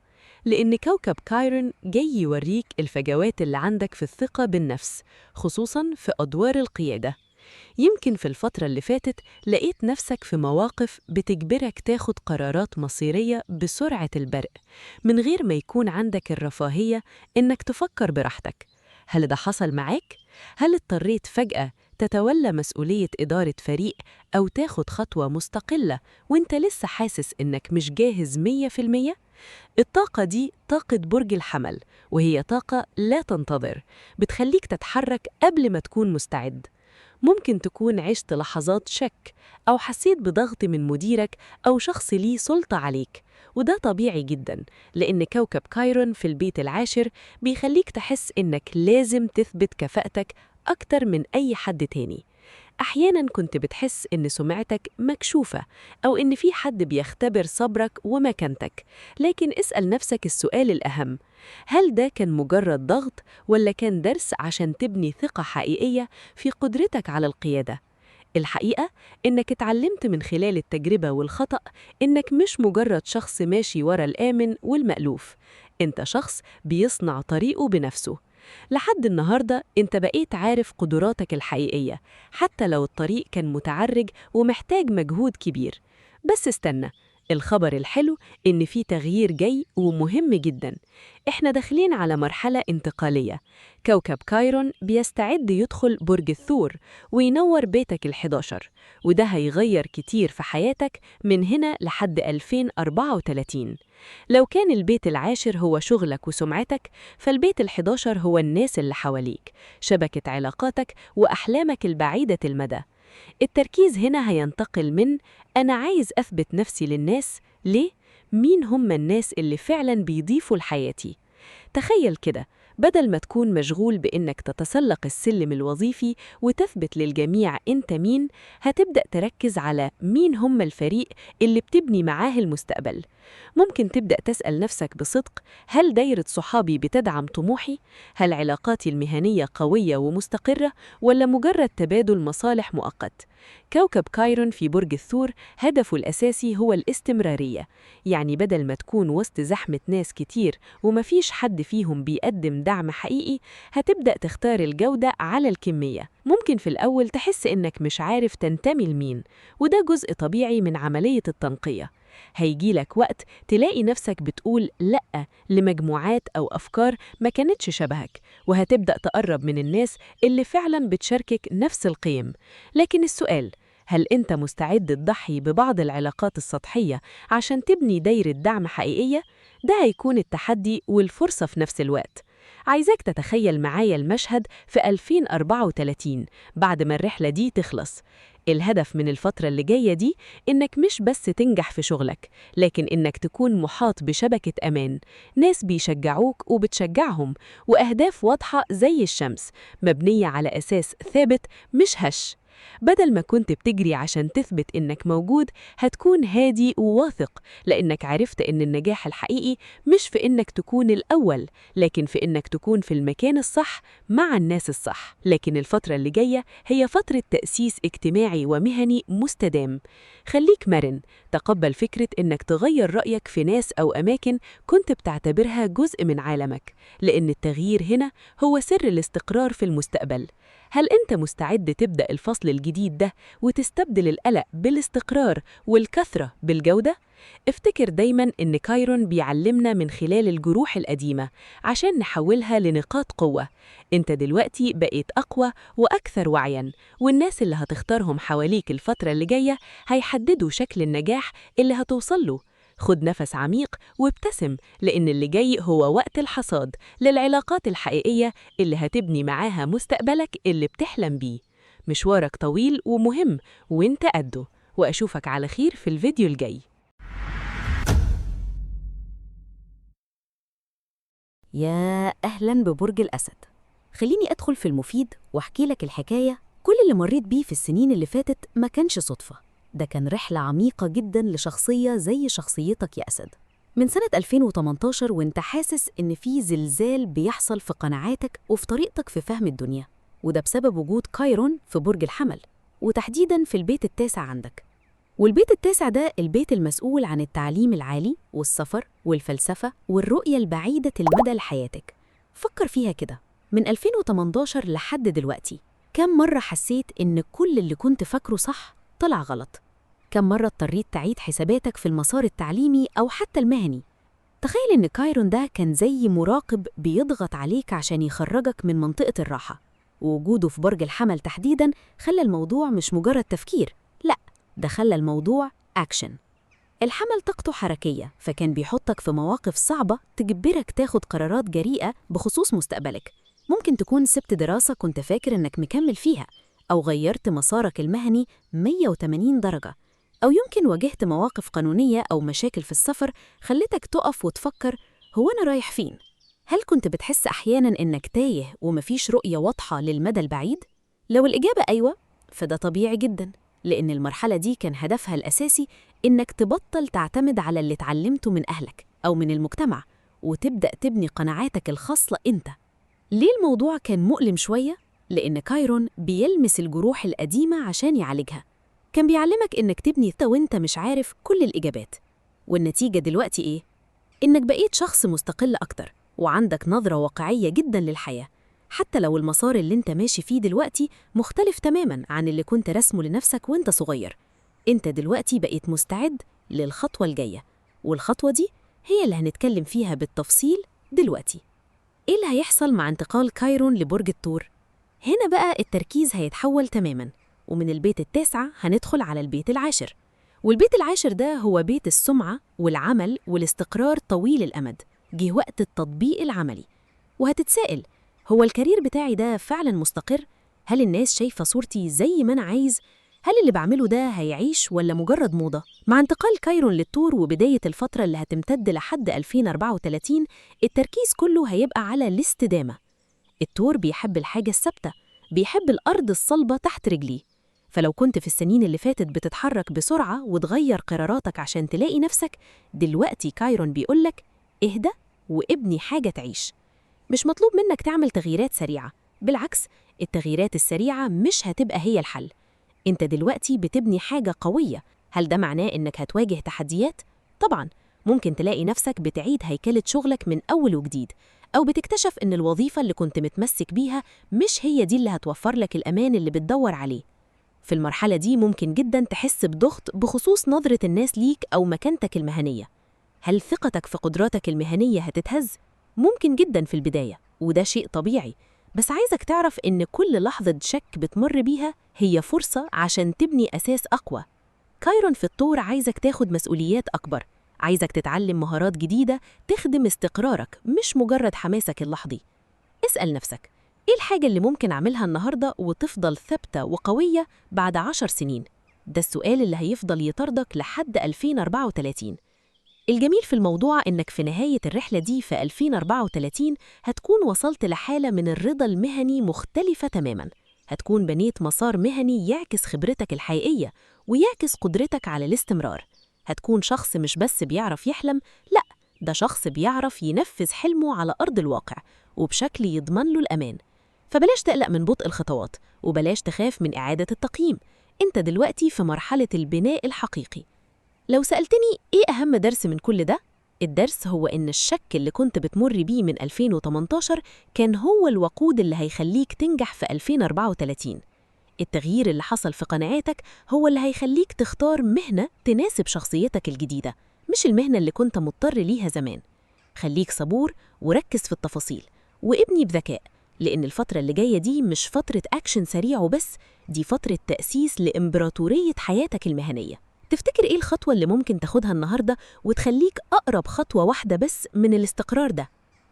لأن كوكب كايرون جاي يوريك الفجوات اللي عندك في الثقة بالنفس، خصوصاً في أدوار القيادة. يمكن في الفترة اللي فاتت لقيت نفسك في مواقف بتجبرك تاخد قرارات مصيرية بسرعة البرق، من غير ما يكون عندك الرفاهية إنك تفكر براحتك. هل ده حصل معاك؟ هل اضطريت فجأة تتولى مسؤولية إدارة فريق أو تاخد خطوة مستقلة وإنت لسه حاسس إنك مش جاهز 100%؟ الطاقة دي طاقة برج الحمل، وهي طاقة لا تنتظر، بتخليك تتحرك قبل ما تكون مستعد. ممكن تكون عشت لحظات شك أو حسيت بضغط من مديرك أو شخص ليه سلطة عليك، وده طبيعي جداً، لأن كوكب كايرون في البيت العاشر بيخليك تحس إنك لازم تثبت كفاءتك أكتر من أي حد تاني. أحياناً كنت بتحس إن سمعتك مكشوفة أو إن في حد بيختبر صبرك ومكانتك، لكن اسأل نفسك السؤال الأهم: هل ده كان مجرد ضغط ولا كان درس عشان تبني ثقة حقيقية في قدرتك على القيادة؟ الحقيقة إنك اتعلمت من خلال التجربة والخطأ إنك مش مجرد شخص ماشي ورا الآمن والمألوف، أنت شخص بيصنع طريقه بنفسه. لحد النهاردة أنت بقيت عارف قدراتك الحقيقية، حتى لو الطريق كان متعرج ومحتاج مجهود كبير. بس استنى، الخبر الحلو إن في تغيير جاي ومهم جداً. إحنا داخلين على مرحلة انتقالية. كوكب كايرون بيستعد يدخل برج الثور وينور بيتك ال11، وده هيغير كتير في حياتك من هنا لحد 2034. لو كان البيت العاشر هو شغلك وسمعتك، فالبيت ال11 هو الناس اللي حواليك، شبكة علاقاتك وأحلامك البعيدة المدى. التركيز هنا هينتقل من أنا عايز أثبت نفسي للناس ليه؟ مين هم الناس اللي فعلاً بيضيفوا لحياتي؟ تخيل كده، بدل ما تكون مشغول بإنك تتسلق السلم الوظيفي وتثبت للجميع أنت مين، هتبدأ تركز على مين هم الفريق اللي بتبني معاه المستقبل. ممكن تبدأ تسأل نفسك بصدق، هل دايرة صحابي بتدعم طموحي؟ هل علاقاتي المهنية قوية ومستقرة ولا مجرد تبادل مصالح مؤقت؟ كوكب كايرون في برج الثور هدفه الأساسي هو الاستمرارية، يعني بدل ما تكون وسط زحمة ناس كتير ومفيش حد فيهم بيقدم دعم حقيقي، هتبدأ تختار الجودة على الكمية. ممكن في الأول تحس إنك مش عارف تنتمي لمين، وده جزء طبيعي من عملية التنقية. هيجيلك وقت تلاقي نفسك بتقول لأ لمجموعات أو أفكار ما كانتش شبهك، وهتبدأ تقرب من الناس اللي فعلاً بتشاركك نفس القيم. لكن السؤال، هل أنت مستعد تضحي ببعض العلاقات السطحية عشان تبني دايرة دعم حقيقية؟ ده هيكون التحدي والفرصة في نفس الوقت. عايزاك تتخيل معايا المشهد في 2034 بعد ما الرحلة دي تخلص. الهدف من الفترة اللي جاية دي إنك مش بس تنجح في شغلك، لكن إنك تكون محاط بشبكة أمان، ناس بيشجعوك وبتشجعهم، وأهداف واضحة زي الشمس مبنية على أساس ثابت مش هش. بدل ما كنت بتجري عشان تثبت إنك موجود، هتكون هادي وواثق، لأنك عرفت إن النجاح الحقيقي مش في إنك تكون الأول، لكن في إنك تكون في المكان الصح مع الناس الصح. لكن الفترة اللي جاية هي فترة تأسيس اجتماعي ومهني مستدام. خليك مرن، تقبل فكرة إنك تغير رأيك في ناس أو أماكن كنت بتعتبرها جزء من عالمك، لأن التغيير هنا هو سر الاستقرار في المستقبل. هل أنت مستعد تبدأ الفصل الجديد ده وتستبدل القلق بالاستقرار والكثرة بالجودة؟ افتكر دايماً إن كايرون بيعلمنا من خلال الجروح القديمة عشان نحولها لنقاط قوة. أنت دلوقتي بقيت أقوى وأكثر وعياً، والناس اللي هتختارهم حواليك الفترة اللي جاية هيحددوا شكل النجاح اللي هتوصل له. خد نفس عميق وابتسم، لأن اللي جاي هو وقت الحصاد للعلاقات الحقيقية اللي هتبني معاها مستقبلك اللي بتحلم بيه. مشوارك طويل ومهم وانت قده، وأشوفك على خير في الفيديو الجاي. يا أهلاً ببرج الأسد. خليني أدخل في المفيد وأحكي لك الحكاية. كل اللي مريت بيه في السنين اللي فاتت ما كانش صدفة، ده كان رحلة عميقة جداً لشخصية زي شخصيتك يا أسد. من سنة 2018 وانت حاسس إن في زلزال بيحصل في قناعاتك وفي طريقتك في فهم الدنيا، وده بسبب وجود كايرون في برج الحمل، وتحديداً في البيت التاسع عندك. والبيت التاسع ده البيت المسؤول عن التعليم العالي والسفر والفلسفة والرؤية البعيدة المدى لحياتك. فكر فيها كده، من 2018 لحد دلوقتي كم مرة حسيت إن كل اللي كنت فاكره صح طلع غلط؟ كم مرة اضطريت تعيد حساباتك في المسار التعليمي أو حتى المهني؟ تخيل إن كايرون ده كان زي مراقب بيضغط عليك عشان يخرجك من منطقة الراحة، ووجوده في برج الحمل تحديداً خلى الموضوع مش مجرد تفكير، لأ، ده خلى الموضوع أكشن. الحمل طاقته حركية، فكان بيحطك في مواقف صعبة تجبرك تاخد قرارات جريئة بخصوص مستقبلك. ممكن تكون سبت دراسة كنت فاكر إنك مكمل فيها، أو غيرت مسارك المهني 180 درجة، أو يمكن واجهت مواقف قانونية أو مشاكل في السفر خلتك تقف وتفكر، هو أنا رايح فين؟ هل كنت بتحس أحياناً إنك تايه ومفيش رؤية واضحة للمدى البعيد؟ لو الإجابة أيوة، فده طبيعي جداً، لأن المرحلة دي كان هدفها الأساسي إنك تبطل تعتمد على اللي اتعلمته من أهلك أو من المجتمع، وتبدأ تبني قناعاتك الخاصة أنت. ليه الموضوع كان مؤلم شوية؟ لأن كايرون بيلمس الجروح القديمة عشان يعالجها. كان بيعلمك إنك تبني وإنت مش عارف كل الإجابات. والنتيجة دلوقتي إيه؟ إنك بقيت شخص مستقل أكتر، وعندك نظرة واقعية جداً للحياة، حتى لو المسار اللي انت ماشي فيه دلوقتي مختلف تماماً عن اللي كنت رسمه لنفسك وانت صغير. انت دلوقتي بقيت مستعد للخطوة الجاية، والخطوة دي هي اللي هنتكلم فيها بالتفصيل دلوقتي. إيه اللي هيحصل مع انتقال كايرون لبرج الثور؟ هنا بقى التركيز هيتحول تماماً، ومن البيت التاسع هندخل على البيت العاشر. والبيت العاشر ده هو بيت السمعة والعمل والاستقرار طويل الأمد. جه وقت التطبيق العملي، وهتتسائل: هو الكارير بتاعي ده فعلاً مستقر؟ هل الناس شايفة صورتي زي ما أنا عايز؟ هل اللي بعمله ده هيعيش ولا مجرد موضة؟ مع انتقال كايرون للثور وبداية الفترة اللي هتمتد لحد 2034، التركيز كله هيبقى على الاستدامة. الثور بيحب الحاجة الثابتة، بيحب الأرض الصلبة تحت رجليه. فلو كنت في السنين اللي فاتت بتتحرك بسرعة وتغير قراراتك عشان تلاقي نفسك، دلوقتي كايرون بيقولك: اهدى وابني حاجة تعيش. مش مطلوب منك تعمل تغييرات سريعة، بالعكس، التغييرات السريعة مش هتبقى هي الحل. انت دلوقتي بتبني حاجة قوية. هل ده معناه انك هتواجه تحديات؟ طبعاً، ممكن تلاقي نفسك بتعيد هيكلة شغلك من أول وجديد، أو بتكتشف إن الوظيفة اللي كنت متمسك بيها مش هي دي اللي هتوفر لك الأمان اللي بتدور عليه. في المرحلة دي ممكن جداً تحس بضغط بخصوص نظرة الناس ليك أو مكانتك المهنية. هل ثقتك في قدراتك المهنية هتتهز؟ ممكن جداً في البداية، وده شيء طبيعي. بس عايزك تعرف إن كل لحظة شك بتمر بيها هي فرصة عشان تبني أساس أقوى. كايرون في الثور عايزك تاخد مسؤوليات أكبر، عايزك تتعلم مهارات جديدة تخدم استقرارك مش مجرد حماسك اللحظي. اسأل نفسك: إيه الحاجة اللي ممكن أعملها النهاردة وتفضل ثابتة وقوية بعد 10 سنين؟ ده السؤال اللي هيفضل يطاردك لحد 2034. الجميل في الموضوع إنك في نهاية الرحلة دي في 2034 هتكون وصلت لحالة من الرضا المهني مختلفة تماماً. هتكون بنيت مسار مهني يعكس خبرتك الحقيقية ويعكس قدرتك على الاستمرار. هتكون شخص مش بس بيعرف يحلم، لأ، ده شخص بيعرف ينفذ حلمه على أرض الواقع وبشكل يضمن له الأمان. فبلاش تقلق من بطء الخطوات، وبلاش تخاف من إعادة التقييم. أنت دلوقتي في مرحلة البناء الحقيقي. لو سألتني إيه أهم درس من كل ده؟ الدرس هو إن الشك اللي كنت بتمر بيه من 2018 كان هو الوقود اللي هيخليك تنجح في 2034. التغيير اللي حصل في قناعاتك هو اللي هيخليك تختار مهنة تناسب شخصيتك الجديدة، مش المهنة اللي كنت مضطر ليها زمان. خليك صبور وركز في التفاصيل وابني بذكاء، لأن الفترة اللي جاية دي مش فترة أكشن سريع وبس، دي فترة تأسيس لإمبراطورية حياتك المهنية. تفتكر إيه الخطوة اللي ممكن تاخدها النهاردة وتخليك أقرب خطوة واحدة بس من الاستقرار ده؟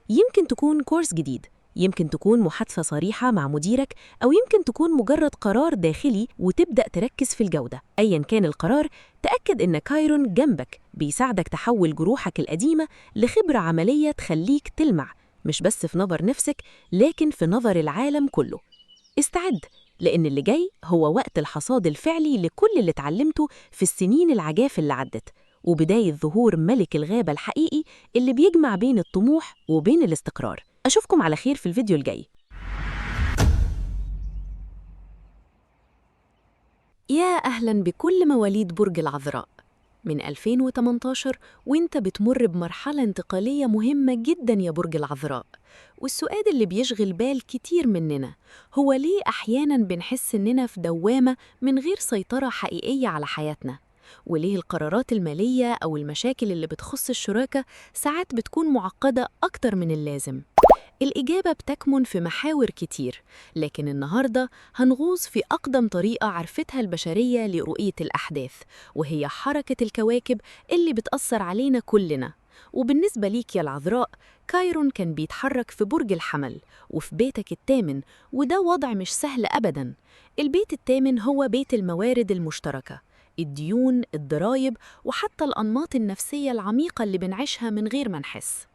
يمكن تكون كورس جديد، يمكن تكون محادثة صريحة مع مديرك، أو يمكن تكون مجرد قرار داخلي وتبدأ تركز في الجودة. أياً كان القرار، تأكد إن كايرون جنبك بيساعدك تحول جروحك القديمة لخبرة عملية تخليك تلمع، مش بس في نظر نفسك لكن في نظر العالم كله. استعد، لأن اللي جاي هو وقت الحصاد الفعلي لكل اللي اتعلمته في السنين العجاف اللي عدت، وبداية ظهور ملك الغابة الحقيقي اللي بيجمع بين الطموح وبين الاستقرار. أشوفكم على خير في الفيديو الجاي. يا أهلاً بكل مواليد برج العذراء. من 2018 وانت بتمر بمرحلة انتقالية مهمة جداً يا برج العذراء. والسؤال اللي بيشغل بال كتير مننا هو ليه أحياناً بنحس إننا في دوامة من غير سيطرة حقيقية على حياتنا؟ وليه القرارات المالية أو المشاكل اللي بتخص الشراكة ساعات بتكون معقدة أكتر من اللازم؟ الإجابة بتكمن في محاور كتير، لكن النهاردة هنغوص في أقدم طريقة عرفتها البشرية لرؤية الأحداث، وهي حركة الكواكب اللي بتأثر علينا كلنا. وبالنسبة ليك يا العذراء، كايرون كان بيتحرك في برج الحمل وفي بيتك الثامن، وده وضع مش سهل أبداً. البيت الثامن هو بيت الموارد المشتركة، الديون، الضرايب، وحتى الأنماط النفسية العميقة اللي بنعيشها من غير ما نحس.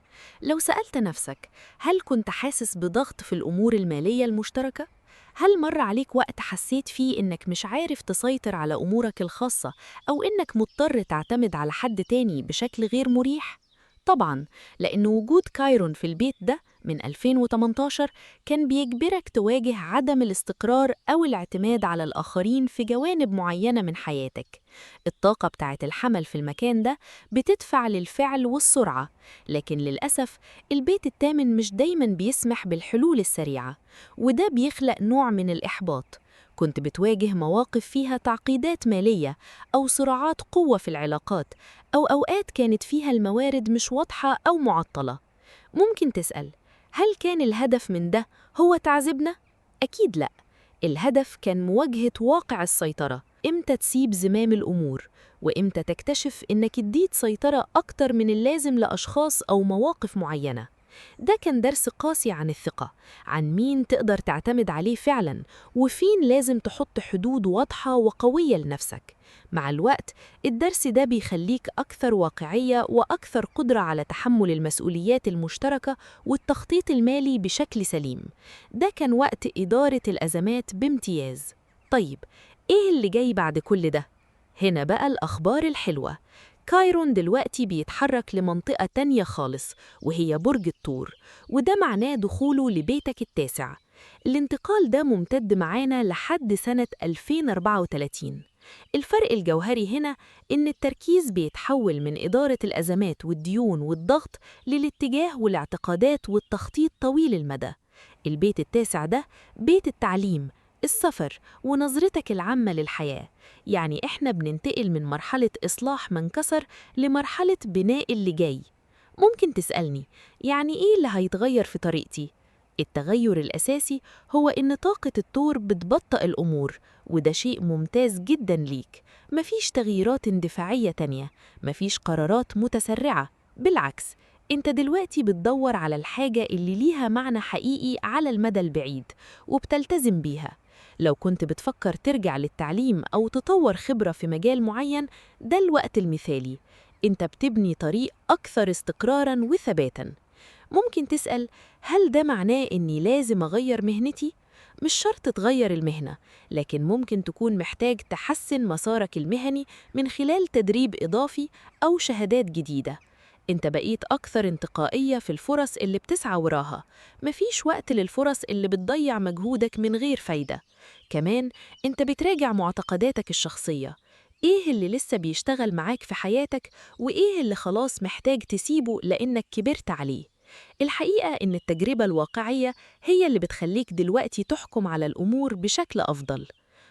لو سألت نفسك: هل كنت حاسس بضغط في الأمور المالية المشتركة؟ هل مر عليك وقت حسيت فيه إنك مش عارف تسيطر على أمورك الخاصة، أو إنك مضطر تعتمد على حد تاني بشكل غير مريح؟ طبعاً، لأن وجود كايرون في البيت ده من 2018 كان بيجبرك تواجه عدم الاستقرار أو الاعتماد على الآخرين في جوانب معينة من حياتك. الطاقة بتاعت الحمل في المكان ده بتدفع للفعل والسرعة، لكن للأسف البيت الثامن مش دايماً بيسمح بالحلول السريعة، وده بيخلق نوع من الإحباط. كنت بتواجه مواقف فيها تعقيدات مالية أو صراعات قوة في العلاقات، أو أوقات كانت فيها الموارد مش واضحة أو معطلة. ممكن تسأل، هل كان الهدف من ده هو تعذيبنا؟ أكيد لأ. الهدف كان مواجهة واقع السيطرة، إمتى تسيب زمام الأمور، وإمتى تكتشف إنك اديت سيطرة أكتر من اللازم لأشخاص أو مواقف معينة. ده كان درس قاسي عن الثقة، عن مين تقدر تعتمد عليه فعلاً، وفين لازم تحط حدود واضحة وقوية لنفسك. مع الوقت، الدرس ده بيخليك أكثر واقعية وأكثر قدرة على تحمل المسؤوليات المشتركة والتخطيط المالي بشكل سليم. ده كان وقت إدارة الأزمات بامتياز. طيب، إيه اللي جاي بعد كل ده؟ هنا بقى الأخبار الحلوة. كايرون دلوقتي بيتحرك لمنطقة تانية خالص، وهي برج الثور، وده معناه دخوله لبيتك التاسع. الانتقال ده ممتد معانا لحد سنة 2034. الفرق الجوهري هنا إن التركيز بيتحول من إدارة الأزمات والديون والضغط للاتجاه والاعتقادات والتخطيط طويل المدى. البيت التاسع ده بيت التعليم، السفر، ونظرتك العامة للحياة. يعني إحنا بننتقل من مرحلة إصلاح ما انكسر لمرحلة بناء اللي جاي. ممكن تسألني، يعني إيه اللي هيتغير في طريقتي؟ التغير الأساسي هو إن طاقة الثور بتبطئ الأمور، وده شيء ممتاز جداً ليك. مفيش تغييرات اندفاعية تانية، مفيش قرارات متسرعة. بالعكس، انت دلوقتي بتدور على الحاجة اللي ليها معنى حقيقي على المدى البعيد، وبتلتزم بيها. لو كنت بتفكر ترجع للتعليم أو تطور خبرة في مجال معين، ده الوقت المثالي. انت بتبني طريق أكثر استقراراً وثباتاً. ممكن تسأل، هل ده معناه إني لازم أغير مهنتي؟ مش شرط تغير المهنة، لكن ممكن تكون محتاج تحسن مسارك المهني من خلال تدريب إضافي أو شهادات جديدة. انت بقيت أكثر انتقائية في الفرص اللي بتسعى وراها، مفيش وقت للفرص اللي بتضيع مجهودك من غير فايدة. كمان انت بتراجع معتقداتك الشخصية، ايه اللي لسه بيشتغل معاك في حياتك، وايه اللي خلاص محتاج تسيبه لأنك كبرت عليه. الحقيقة إن التجربة الواقعية هي اللي بتخليك دلوقتي تحكم على الأمور بشكل أفضل.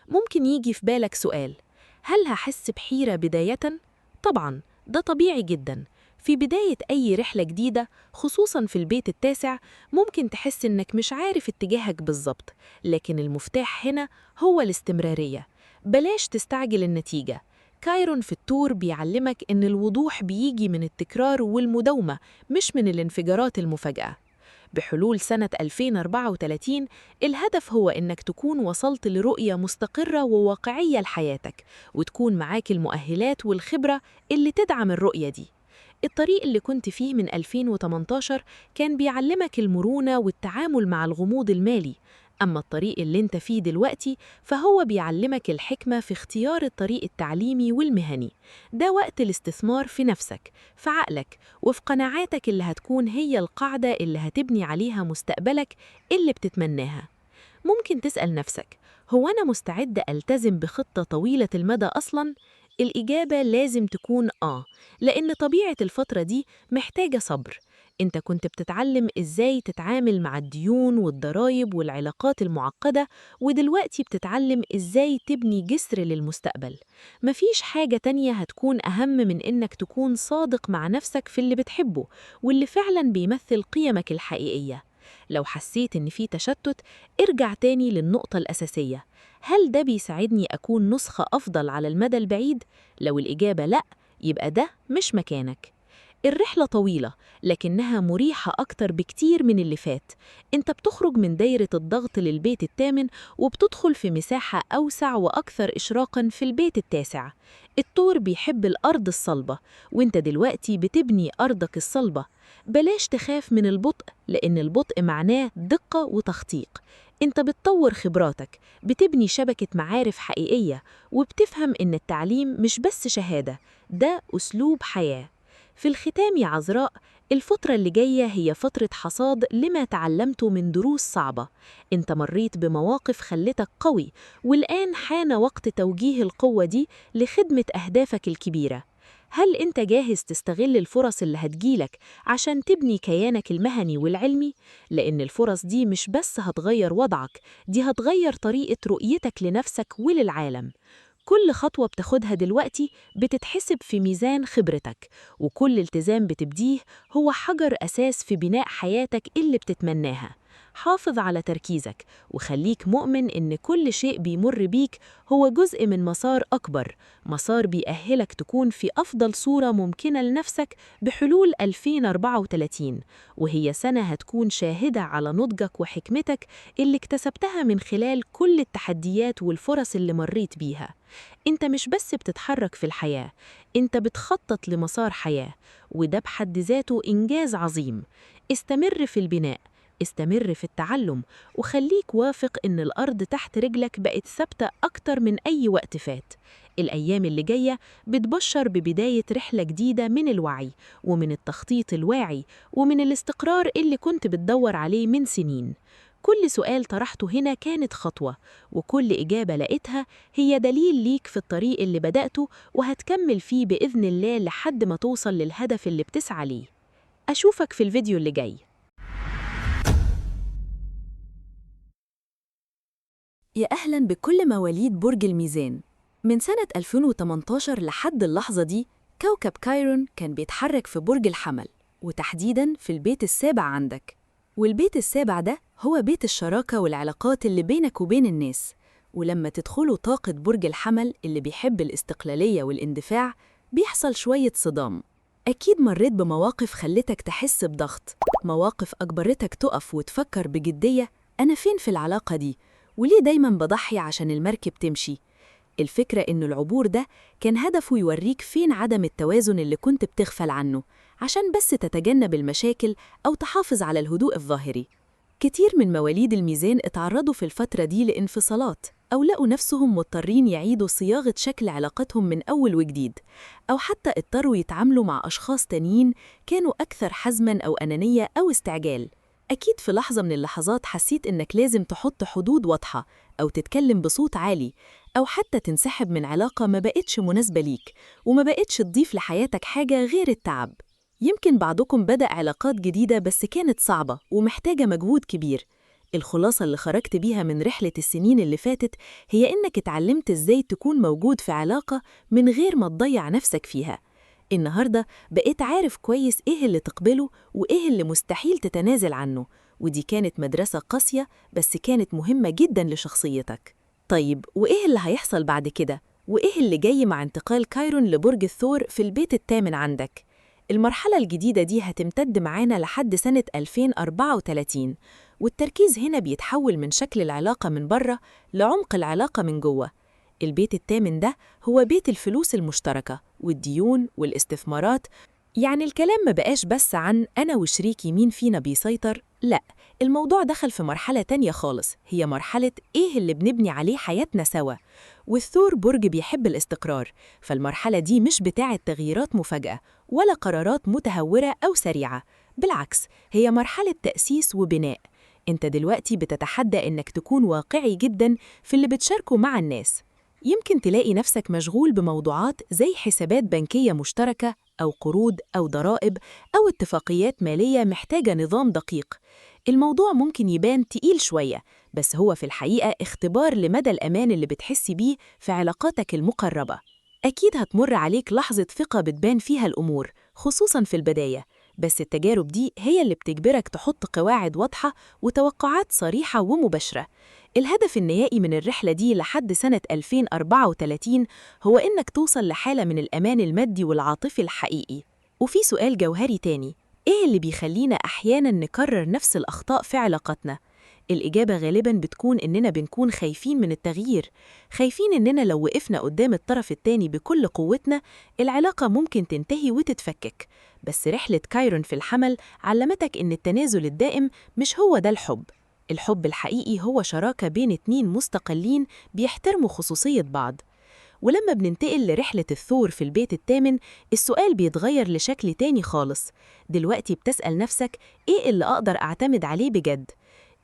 ممكن يجي في بالك سؤال، هل هحس بحيرة بداية؟ طبعاً، ده طبيعي جداً. في بداية أي رحلة جديدة، خصوصاً في البيت التاسع، ممكن تحس إنك مش عارف اتجاهك بالظبط، لكن المفتاح هنا هو الاستمرارية. بلاش تستعجل النتيجة. كايرون في الثور بيعلمك إن الوضوح بيجي من التكرار والمداومة، مش من الانفجارات المفاجئة. بحلول سنة 2034، الهدف هو إنك تكون وصلت لرؤية مستقرة وواقعية لحياتك، وتكون معاك المؤهلات والخبرة اللي تدعم الرؤية دي. الطريق اللي كنت فيه من 2018 كان بيعلمك المرونة والتعامل مع الغموض المالي، أما الطريق اللي انت فيه دلوقتي فهو بيعلمك الحكمة في اختيار الطريق التعليمي والمهني. ده وقت الاستثمار في نفسك، في عقلك، وفي قناعاتك اللي هتكون هي القاعدة اللي هتبني عليها مستقبلك اللي بتتمناها. ممكن تسأل نفسك، هو أنا مستعد ألتزم بخطة طويلة المدى أصلاً؟ الإجابة لازم تكون لأن طبيعة الفترة دي محتاجة صبر. أنت كنت بتتعلم إزاي تتعامل مع الديون والضرايب والعلاقات المعقدة، ودلوقتي بتتعلم إزاي تبني جسر للمستقبل. مفيش حاجة تانية هتكون أهم من إنك تكون صادق مع نفسك في اللي بتحبه واللي فعلاً بيمثل قيمك الحقيقية. لو حسيت إن في تشتت، ارجع تاني للنقطة الأساسية، هل ده بيساعدني أكون نسخة أفضل على المدى البعيد؟ لو الإجابة لأ، يبقى ده مش مكانك. الرحلة طويلة، لكنها مريحة أكتر بكتير من اللي فات. أنت بتخرج من دايرة الضغط للبيت الثامن، وبتدخل في مساحة أوسع وأكثر إشراقاً في البيت التاسع. الثور بيحب الأرض الصلبة، وأنت دلوقتي بتبني أرضك الصلبة. بلاش تخاف من البطء، لأن البطء معناه دقة وتخطيط. أنت بتطور خبراتك، بتبني شبكة معارف حقيقية، وبتفهم إن التعليم مش بس شهادة، ده أسلوب حياة. في الختام يا عذراء، الفترة اللي جاية هي فترة حصاد لما تعلمته من دروس صعبة. انت مريت بمواقف خلتك قوي، والآن حان وقت توجيه القوة دي لخدمة أهدافك الكبيرة. هل أنت جاهز تستغل الفرص اللي هتجيلك عشان تبني كيانك المهني والعلمي؟ لأن الفرص دي مش بس هتغير وضعك، دي هتغير طريقة رؤيتك لنفسك وللعالم. كل خطوة بتاخدها دلوقتي بتتحسب في ميزان خبرتك، وكل التزام بتبديه هو حجر أساس في بناء حياتك اللي بتتمناها. حافظ على تركيزك وخليك مؤمن إن كل شيء بيمر بيك هو جزء من مسار أكبر، مسار بيأهلك تكون في أفضل صورة ممكنة لنفسك بحلول 2034، وهي سنة هتكون شاهدة على نضجك وحكمتك اللي اكتسبتها من خلال كل التحديات والفرص اللي مريت بيها. انت مش بس بتتحرك في الحياة، انت بتخطط لمسار حياة، وده بحد ذاته إنجاز عظيم. استمر في البناء، استمر في التعلم، وخليك واثق إن الأرض تحت رجلك بقت ثابتة أكتر من أي وقت فات. الأيام اللي جاية بتبشر ببداية رحلة جديدة من الوعي، ومن التخطيط الواعي، ومن الاستقرار اللي كنت بتدور عليه من سنين. كل سؤال طرحته هنا كانت خطوة، وكل إجابة لقيتها هي دليل ليك في الطريق اللي بدأته وهتكمل فيه بإذن الله لحد ما توصل للهدف اللي بتسعى ليه. أشوفك في الفيديو اللي جاي. يا أهلاً بكل مواليد برج الميزان. من سنة 2018 لحد اللحظة دي كوكب كايرون كان بيتحرك في برج الحمل، وتحديداً في البيت السابع عندك. والبيت السابع ده هو بيت الشراكة والعلاقات اللي بينك وبين الناس. ولما تدخلوا طاقة برج الحمل اللي بيحب الاستقلالية والاندفاع بيحصل شوية صدام. أكيد مريت بمواقف خلتك تحس بضغط، مواقف أجبرتك تقف وتفكر بجدية أنا فين في العلاقة دي؟ وليه دايماً بضحي عشان المركب تمشي؟ الفكرة إنه العبور ده كان هدفه يوريك فين عدم التوازن اللي كنت بتغفل عنه، عشان بس تتجنب المشاكل أو تحافظ على الهدوء الظاهري. كتير من مواليد الميزان اتعرضوا في الفترة دي لانفصالات، أو لقوا نفسهم مضطرين يعيدوا صياغة شكل علاقتهم من أول وجديد، أو حتى اضطروا يتعاملوا مع أشخاص تانيين كانوا أكثر حزماً أو أنانية أو استعجال. أكيد في لحظة من اللحظات حسيت إنك لازم تحط حدود واضحة، أو تتكلم بصوت عالي، أو حتى تنسحب من علاقة ما بقتش مناسبة ليك وما بقتش تضيف لحياتك حاجة غير التعب. يمكن بعضكم بدأ علاقات جديدة بس كانت صعبة ومحتاجة مجهود كبير. الخلاصة اللي خرجت بيها من رحلة السنين اللي فاتت هي إنك اتعلمت إزاي تكون موجود في علاقة من غير ما تضيع نفسك فيها. النهاردة بقيت عارف كويس إيه اللي تقبله وإيه اللي مستحيل تتنازل عنه، ودي كانت مدرسة قاسية بس كانت مهمة جداً لشخصيتك. طيب وإيه اللي هيحصل بعد كده؟ وإيه اللي جاي مع انتقال كايرون لبرج الثور في البيت الثامن عندك؟ المرحلة الجديدة دي هتمتد معانا لحد سنة 2034، والتركيز هنا بيتحول من شكل العلاقة من بره لعمق العلاقة من جوه. البيت الثامن ده هو بيت الفلوس المشتركة والديون والاستثمارات. يعني الكلام ما بقاش بس عن أنا وشريكي مين فينا بيسيطر، لأ، الموضوع دخل في مرحلة تانية خالص، هي مرحلة إيه اللي بنبني عليه حياتنا سوا. والثور برج بيحب الاستقرار، فالمرحلة دي مش بتاعة تغييرات مفاجئة ولا قرارات متهورة أو سريعة، بالعكس هي مرحلة تأسيس وبناء. أنت دلوقتي بتتحدى إنك تكون واقعي جداً في اللي بتشاركه مع الناس. يمكن تلاقي نفسك مشغول بموضوعات زي حسابات بنكية مشتركة أو قروض أو ضرائب أو اتفاقيات مالية محتاجة نظام دقيق. الموضوع ممكن يبان تقيل شوية، بس هو في الحقيقة اختبار لمدى الأمان اللي بتحس بيه في علاقاتك المقربة. أكيد هتمر عليك لحظة ثقة بتبان فيها الأمور، خصوصاً في البداية، بس التجارب دي هي اللي بتجبرك تحط قواعد واضحة وتوقعات صريحة ومباشرة. الهدف النهائي من الرحلة دي لحد سنة 2034 هو إنك توصل لحالة من الأمان المادي والعاطفي الحقيقي. وفي سؤال جوهري تاني، إيه اللي بيخلينا أحياناً نكرر نفس الأخطاء في علاقتنا؟ الإجابة غالباً بتكون إننا بنكون خايفين من التغيير، خايفين إننا لو وقفنا قدام الطرف التاني بكل قوتنا العلاقة ممكن تنتهي وتتفكك. بس رحلة كايرون في الحمل علمتك إن التنازل الدائم مش هو ده الحب. الحب الحقيقي هو شراكة بين اتنين مستقلين بيحترموا خصوصية بعض. ولما بننتقل لرحلة الثور في البيت الثامن السؤال بيتغير لشكل تاني خالص. دلوقتي بتسأل نفسك إيه اللي أقدر أعتمد عليه بجد؟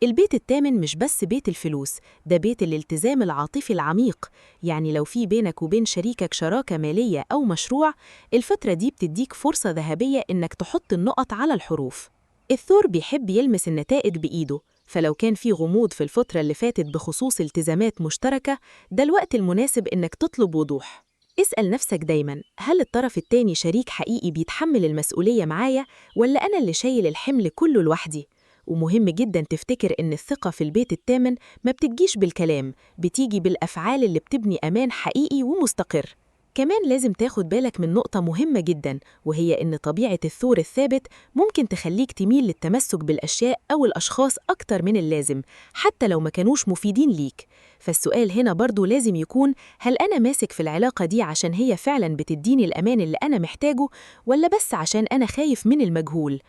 البيت التامن مش بس بيت الفلوس، ده بيت الالتزام العاطفي العميق. يعني لو في بينك وبين شريكك شراكة مالية أو مشروع، الفترة دي بتديك فرصة ذهبية إنك تحط النقط على الحروف. الثور بيحب يلمس النتائج بإيده، فلو كان في غموض في الفترة اللي فاتت بخصوص التزامات مشتركة، ده الوقت المناسب إنك تطلب وضوح. اسأل نفسك دايماً، هل الطرف التاني شريك حقيقي بيتحمل المسؤولية معايا، ولا أنا اللي شايل الحمل كله لوحدي؟ ومهم جداً تفتكر إن الثقة في البيت التامن ما بتجيش بالكلام، بتيجي بالأفعال اللي بتبني أمان حقيقي ومستقر. كمان لازم تاخد بالك من نقطة مهمة جداً، وهي إن طبيعة الثور الثابت ممكن تخليك تميل للتمسك بالأشياء أو الأشخاص أكتر من اللازم، حتى لو ما كانوش مفيدين ليك. فالسؤال هنا برضو لازم يكون، هل أنا ماسك في العلاقة دي عشان هي فعلاً بتديني الأمان اللي أنا محتاجه، ولا بس عشان أنا خايف من المجهول؟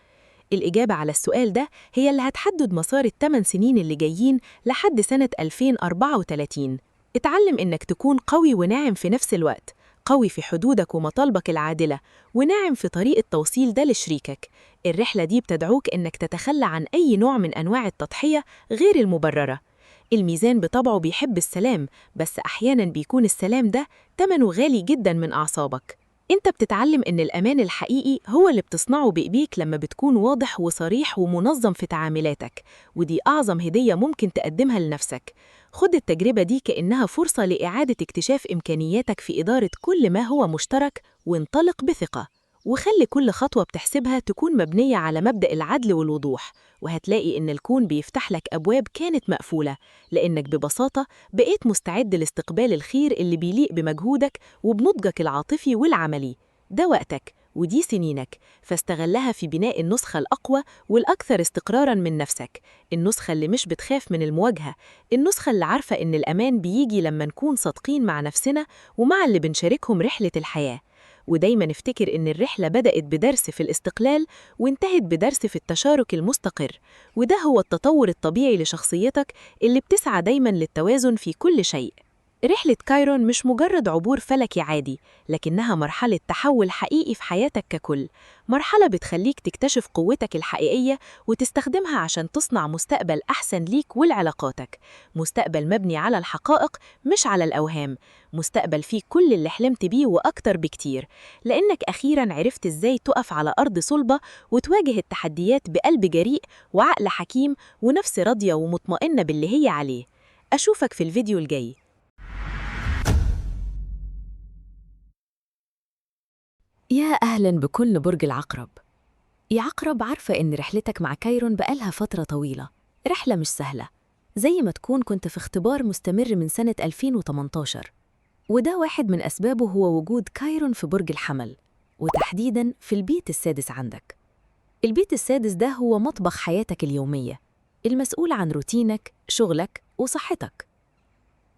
الإجابة على السؤال ده هي اللي هتحدد مسار ال8 سنين اللي جايين لحد سنة 2034. اتعلم إنك تكون قوي وناعم في نفس الوقت، قوي في حدودك ومطالبك العادلة، وناعم في طريق التوصيل ده لشريكك. الرحلة دي بتدعوك إنك تتخلى عن أي نوع من أنواع التضحية غير المبررة. الميزان بطبعه بيحب السلام، بس أحياناً بيكون السلام ده تمنه غالي جداً من أعصابك. أنت بتتعلم إن الأمان الحقيقي هو اللي بتصنعه بإيديك لما بتكون واضح وصريح ومنظم في تعاملاتك، ودي أعظم هدية ممكن تقدمها لنفسك. خد التجربة دي كأنها فرصة لإعادة اكتشاف إمكانياتك في إدارة كل ما هو مشترك، وانطلق بثقة. وخلي كل خطوة بتحسبها تكون مبنية على مبدأ العدل والوضوح، وهتلاقي إن الكون بيفتح لك أبواب كانت مقفولة، لأنك ببساطة بقيت مستعد لاستقبال الخير اللي بيليق بمجهودك وبنضجك العاطفي والعملي. ده وقتك ودي سنينك، فاستغلها في بناء النسخة الأقوى والأكثر استقراراً من نفسك، النسخة اللي مش بتخاف من المواجهة، النسخة اللي عارفة إن الأمان بيجي لما نكون صادقين مع نفسنا ومع اللي بنشاركهم رحلة الحياة. ودايما افتكر إن الرحلة بدأت بدرس في الاستقلال وانتهت بدرس في التشارك المستقر، وده هو التطور الطبيعي لشخصيتك اللي بتسعى دايما للتوازن في كل شيء. رحلة كايرون مش مجرد عبور فلكي عادي، لكنها مرحلة تحول حقيقي في حياتك ككل، مرحلة بتخليك تكتشف قوتك الحقيقية وتستخدمها عشان تصنع مستقبل أحسن ليك ولعلاقاتك، مستقبل مبني على الحقائق مش على الأوهام، مستقبل فيه كل اللي حلمت بيه وأكتر بكتير، لأنك أخيراً عرفت إزاي تقف على أرض صلبة وتواجه التحديات بقلب جريء وعقل حكيم ونفس راضية ومطمئنة باللي هي عليه. أشوفك في الفيديو الجاي. يا أهلاً بكل برج العقرب. يا عقرب، عارفة إن رحلتك مع كايرون بقالها فترة طويلة، رحلة مش سهلة، زي ما تكون كنت في اختبار مستمر من سنة 2018. وده واحد من أسبابه هو وجود كايرون في برج الحمل، وتحديداً في البيت السادس عندك. البيت السادس ده هو مطبخ حياتك اليومية، المسؤول عن روتينك، شغلك، وصحتك.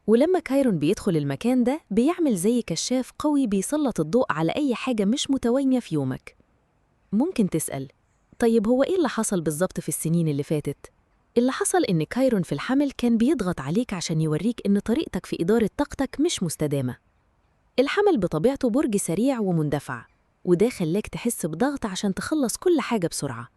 ولما كايرون بيدخل المكان ده بيعمل زي كشاف قوي بيسلط الضوء على أي حاجة مش متوازنة في يومك. ممكن تسأل، طيب هو إيه اللي حصل بالظبط في السنين اللي فاتت؟ اللي حصل إن كايرون في الحمل كان بيضغط عليك عشان يوريك إن طريقتك في إدارة طاقتك مش مستدامة. الحمل بطبيعته برج سريع ومندفع، وده خلاك تحس بضغط عشان تخلص كل حاجة بسرعة.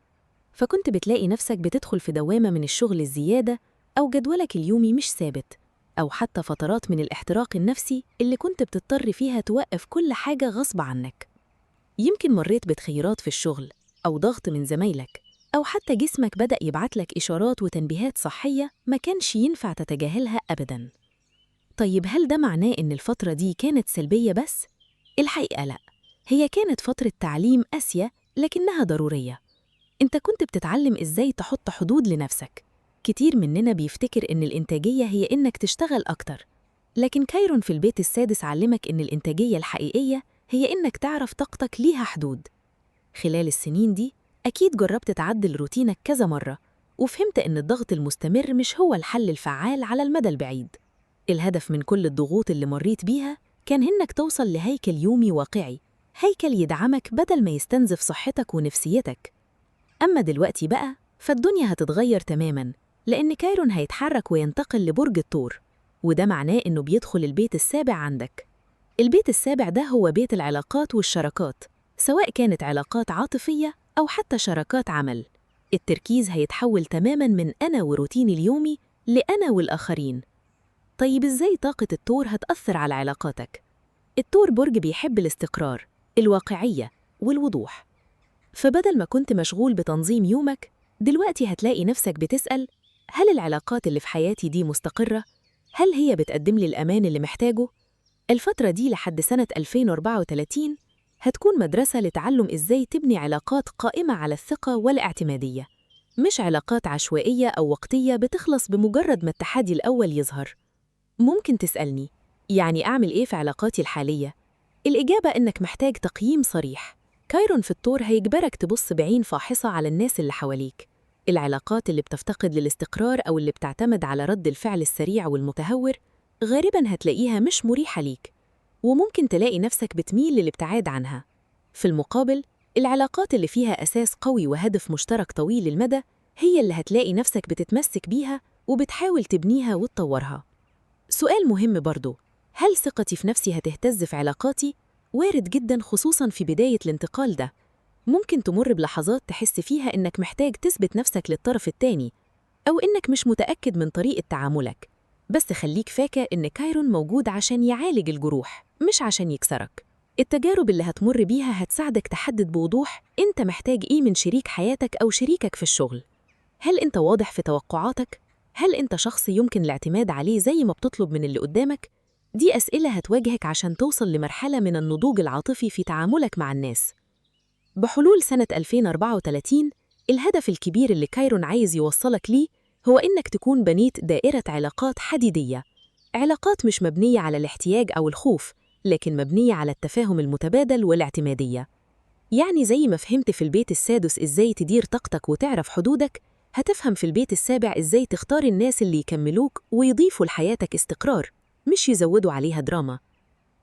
فكنت بتلاقي نفسك بتدخل في دوامة من الشغل الزيادة، أو جدولك اليومي مش ثابت، أو حتى فترات من الاحتراق النفسي اللي كنت بتضطر فيها توقف كل حاجة غصب عنك. يمكن مريت بتغيرات في الشغل، أو ضغط من زمايلك، أو حتى جسمك بدأ يبعتلك إشارات وتنبيهات صحية ما كانش ينفع تتجاهلها أبداً. طيب هل ده معناه إن الفترة دي كانت سلبية بس؟ الحقيقة لأ، هي كانت فترة تعليم قاسية لكنها ضرورية. أنت كنت بتتعلم إزاي تحط حدود لنفسك. كتير مننا بيفتكر إن الإنتاجية هي إنك تشتغل أكتر، لكن كايرون في البيت السادس علمك إن الإنتاجية الحقيقية هي إنك تعرف طاقتك ليها حدود. خلال السنين دي أكيد جربت تعدل روتينك كذا مرة، وفهمت إن الضغط المستمر مش هو الحل الفعال على المدى البعيد. الهدف من كل الضغوط اللي مريت بيها كان إنك توصل لهيكل يومي واقعي، هيكل يدعمك بدل ما يستنزف صحتك ونفسيتك. أما دلوقتي بقى فالدنيا هتتغير تماماً، لأن كايرون هيتحرك وينتقل لبرج الثور، وده معناه إنه بيدخل البيت السابع عندك. البيت السابع ده هو بيت العلاقات والشراكات، سواء كانت علاقات عاطفية أو حتى شراكات عمل. التركيز هيتحول تماماً من أنا وروتيني اليومي لأنا والآخرين. طيب إزاي طاقة الثور هتأثر على علاقاتك؟ الثور برج بيحب الاستقرار، الواقعية والوضوح. فبدل ما كنت مشغول بتنظيم يومك، دلوقتي هتلاقي نفسك بتسأل: هل العلاقات اللي في حياتي دي مستقرة؟ هل هي بتقدم لي الأمان اللي محتاجه؟ الفترة دي لحد سنة 2034 هتكون مدرسة لتعلم إزاي تبني علاقات قائمة على الثقة والاعتمادية، مش علاقات عشوائية أو وقتية بتخلص بمجرد ما التحدي الأول يظهر. ممكن تسألني: يعني أعمل إيه في علاقاتي الحالية؟ الإجابة إنك محتاج تقييم صريح. كايرون في الثور هيجبرك تبص بعين فاحصة على الناس اللي حواليك. العلاقات اللي بتفتقد للاستقرار أو اللي بتعتمد على رد الفعل السريع والمتهور غالباً هتلاقيها مش مريحة ليك، وممكن تلاقي نفسك بتميل للابتعاد عنها. في المقابل، العلاقات اللي فيها أساس قوي وهدف مشترك طويل المدى هي اللي هتلاقي نفسك بتتمسك بيها وبتحاول تبنيها وتطورها. سؤال مهم برضو: هل ثقتي في نفسي هتهتز في علاقاتي؟ وارد جدا، خصوصا في بداية الانتقال ده. ممكن تمر بلحظات تحس فيها إنك محتاج تثبت نفسك للطرف التاني، أو إنك مش متأكد من طريقة تعاملك. بس خليك فاكر إن كايرون موجود عشان يعالج الجروح، مش عشان يكسرك. التجارب اللي هتمر بيها هتساعدك تحدد بوضوح أنت محتاج إيه من شريك حياتك أو شريكك في الشغل. هل أنت واضح في توقعاتك؟ هل أنت شخص يمكن الاعتماد عليه زي ما بتطلب من اللي قدامك؟ دي أسئلة هتواجهك عشان توصل لمرحلة من النضوج العاطفي في تعاملك مع الناس. بحلول سنة 2034، الهدف الكبير اللي كايرون عايز يوصلك ليه هو إنك تكون بنيت دائرة علاقات حديدية. علاقات مش مبنية على الاحتياج أو الخوف، لكن مبنية على التفاهم المتبادل والاعتمادية. يعني زي ما فهمت في البيت السادس إزاي تدير طاقتك وتعرف حدودك، هتفهم في البيت السابع إزاي تختار الناس اللي يكملوك ويضيفوا لحياتك استقرار، مش يزودوا عليها دراما.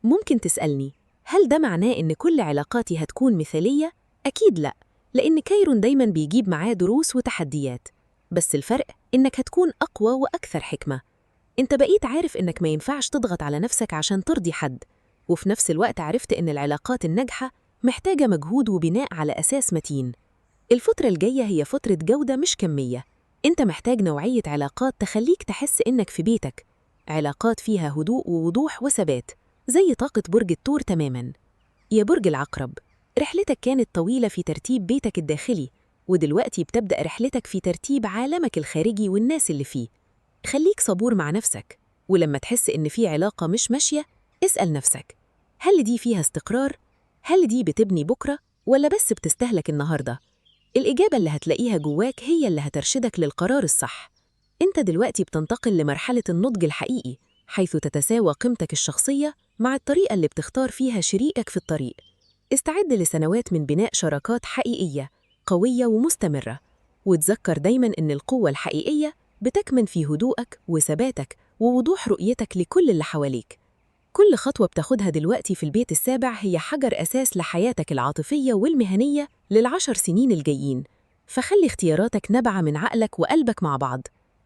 ممكن تسألني: هل ده معناه إن كل علاقاتي هتكون مثالية؟ أكيد لأ، لأن كايرون دايماً بيجيب معاه دروس وتحديات. بس الفرق إنك هتكون أقوى وأكثر حكمة. أنت بقيت عارف إنك ما ينفعش تضغط على نفسك عشان ترضي حد، وفي نفس الوقت عرفت إن العلاقات الناجحة محتاجة مجهود وبناء على أساس متين. الفترة الجاية هي فترة جودة مش كمية. أنت محتاج نوعية علاقات تخليك تحس إنك في بيتك، علاقات فيها هدوء ووضوح وثبات، زي طاقة برج الثور تماماً. يا برج العقرب، رحلتك كانت طويلة في ترتيب بيتك الداخلي، ودلوقتي بتبدأ رحلتك في ترتيب عالمك الخارجي والناس اللي فيه. خليك صبور مع نفسك، ولما تحس إن في علاقة مش ماشية، اسأل نفسك: هل دي فيها استقرار؟ هل دي بتبني بكرة؟ ولا بس بتستهلك النهاردة؟ الإجابة اللي هتلاقيها جواك هي اللي هترشدك للقرار الصح. أنت دلوقتي بتنتقل لمرحلة النضج الحقيقي، حيث تتساوى قيمتك الشخصية مع الطريقة اللي بتختار فيها شريكك في الطريق. استعد لسنوات من بناء شراكات حقيقية قوية ومستمرة، وتذكر دايماً إن القوة الحقيقية بتكمن في هدوءك وثباتك ووضوح رؤيتك لكل اللي حواليك. كل خطوة بتاخدها دلوقتي في البيت السابع هي حجر أساس لحياتك العاطفية والمهنية لل10 سنين الجايين. فخلي اختياراتك نابعة من عقلك وقلبك مع بعض،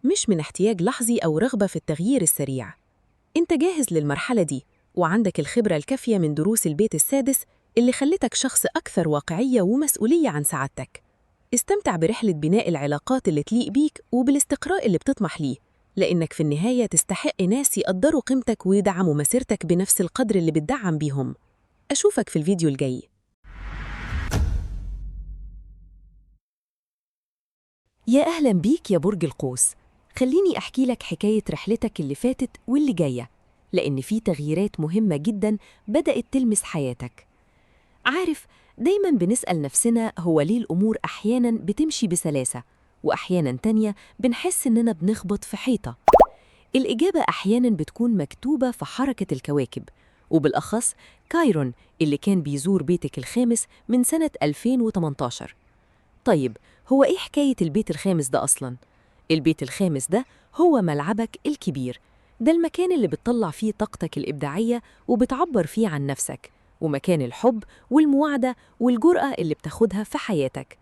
مش من احتياج لحظي أو رغبة في التغيير السريع. أنت جاهز للمرحلة دي، وعندك الخبرة الكافية من دروس البيت السادس اللي خلتك شخص أكثر واقعية ومسؤولية عن سعادتك. استمتع برحلة بناء العلاقات اللي تليق بيك وبالاستقراء اللي بتطمح ليه، لأنك في النهاية تستحق ناس يقدروا قيمتك ويدعموا مسيرتك بنفس القدر اللي بتدعم بيهم. أشوفك في الفيديو الجاي. يا أهلاً بيك يا برج القوس. خليني أحكي لك حكاية رحلتك اللي فاتت واللي جاية، لأن في تغييرات مهمة جداً بدأت تلمس حياتك. عارف، دايماً بنسأل نفسنا هو ليه الأمور أحياناً بتمشي بسلاسة، وأحياناً تانية بنحس إننا بنخبط في حيطة. الإجابة أحياناً بتكون مكتوبة في حركة الكواكب، وبالأخص كايرون اللي كان بيزور بيتك الخامس من سنة 2018. طيب، هو إيه حكاية البيت الخامس ده أصلاً؟ البيت الخامس ده هو ملعبك الكبير، ده المكان اللي بتطلع فيه طاقتك الإبداعية وبتعبر فيه عن نفسك، ومكان الحب والمواعدة والجرأة اللي بتاخدها في حياتك.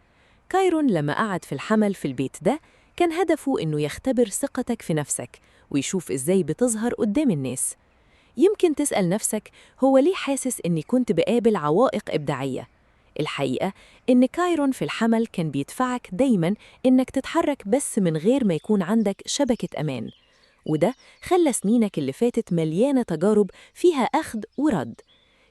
كايرون لما قعد في الحمل في البيت ده كان هدفه إنه يختبر ثقتك في نفسك ويشوف إزاي بتظهر قدام الناس. يمكن تسأل نفسك: هو ليه حاسس إني كنت بقابل عوائق إبداعية؟ الحقيقة إن كايرون في الحمل كان بيدفعك دايماً إنك تتحرك بس من غير ما يكون عندك شبكة أمان، وده خلى سنينك اللي فاتت مليانة تجارب فيها أخذ ورد.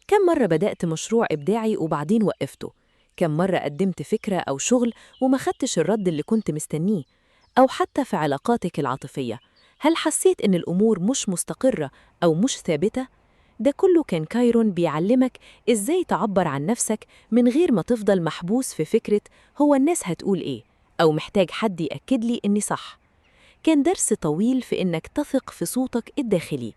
كم مرة بدأت مشروع إبداعي وبعدين وقفته؟ كم مرة قدمت فكرة أو شغل وما خدتش الرد اللي كنت مستنيه؟ أو حتى في علاقاتك العاطفية، هل حسيت إن الأمور مش مستقرة أو مش ثابتة؟ ده كله كان كايرون بيعلمك إزاي تعبر عن نفسك من غير ما تفضل محبوس في فكرة هو الناس هتقول إيه، أو محتاج حد يأكد لي إني صح. كان درس طويل في إنك تثق في صوتك الداخلي.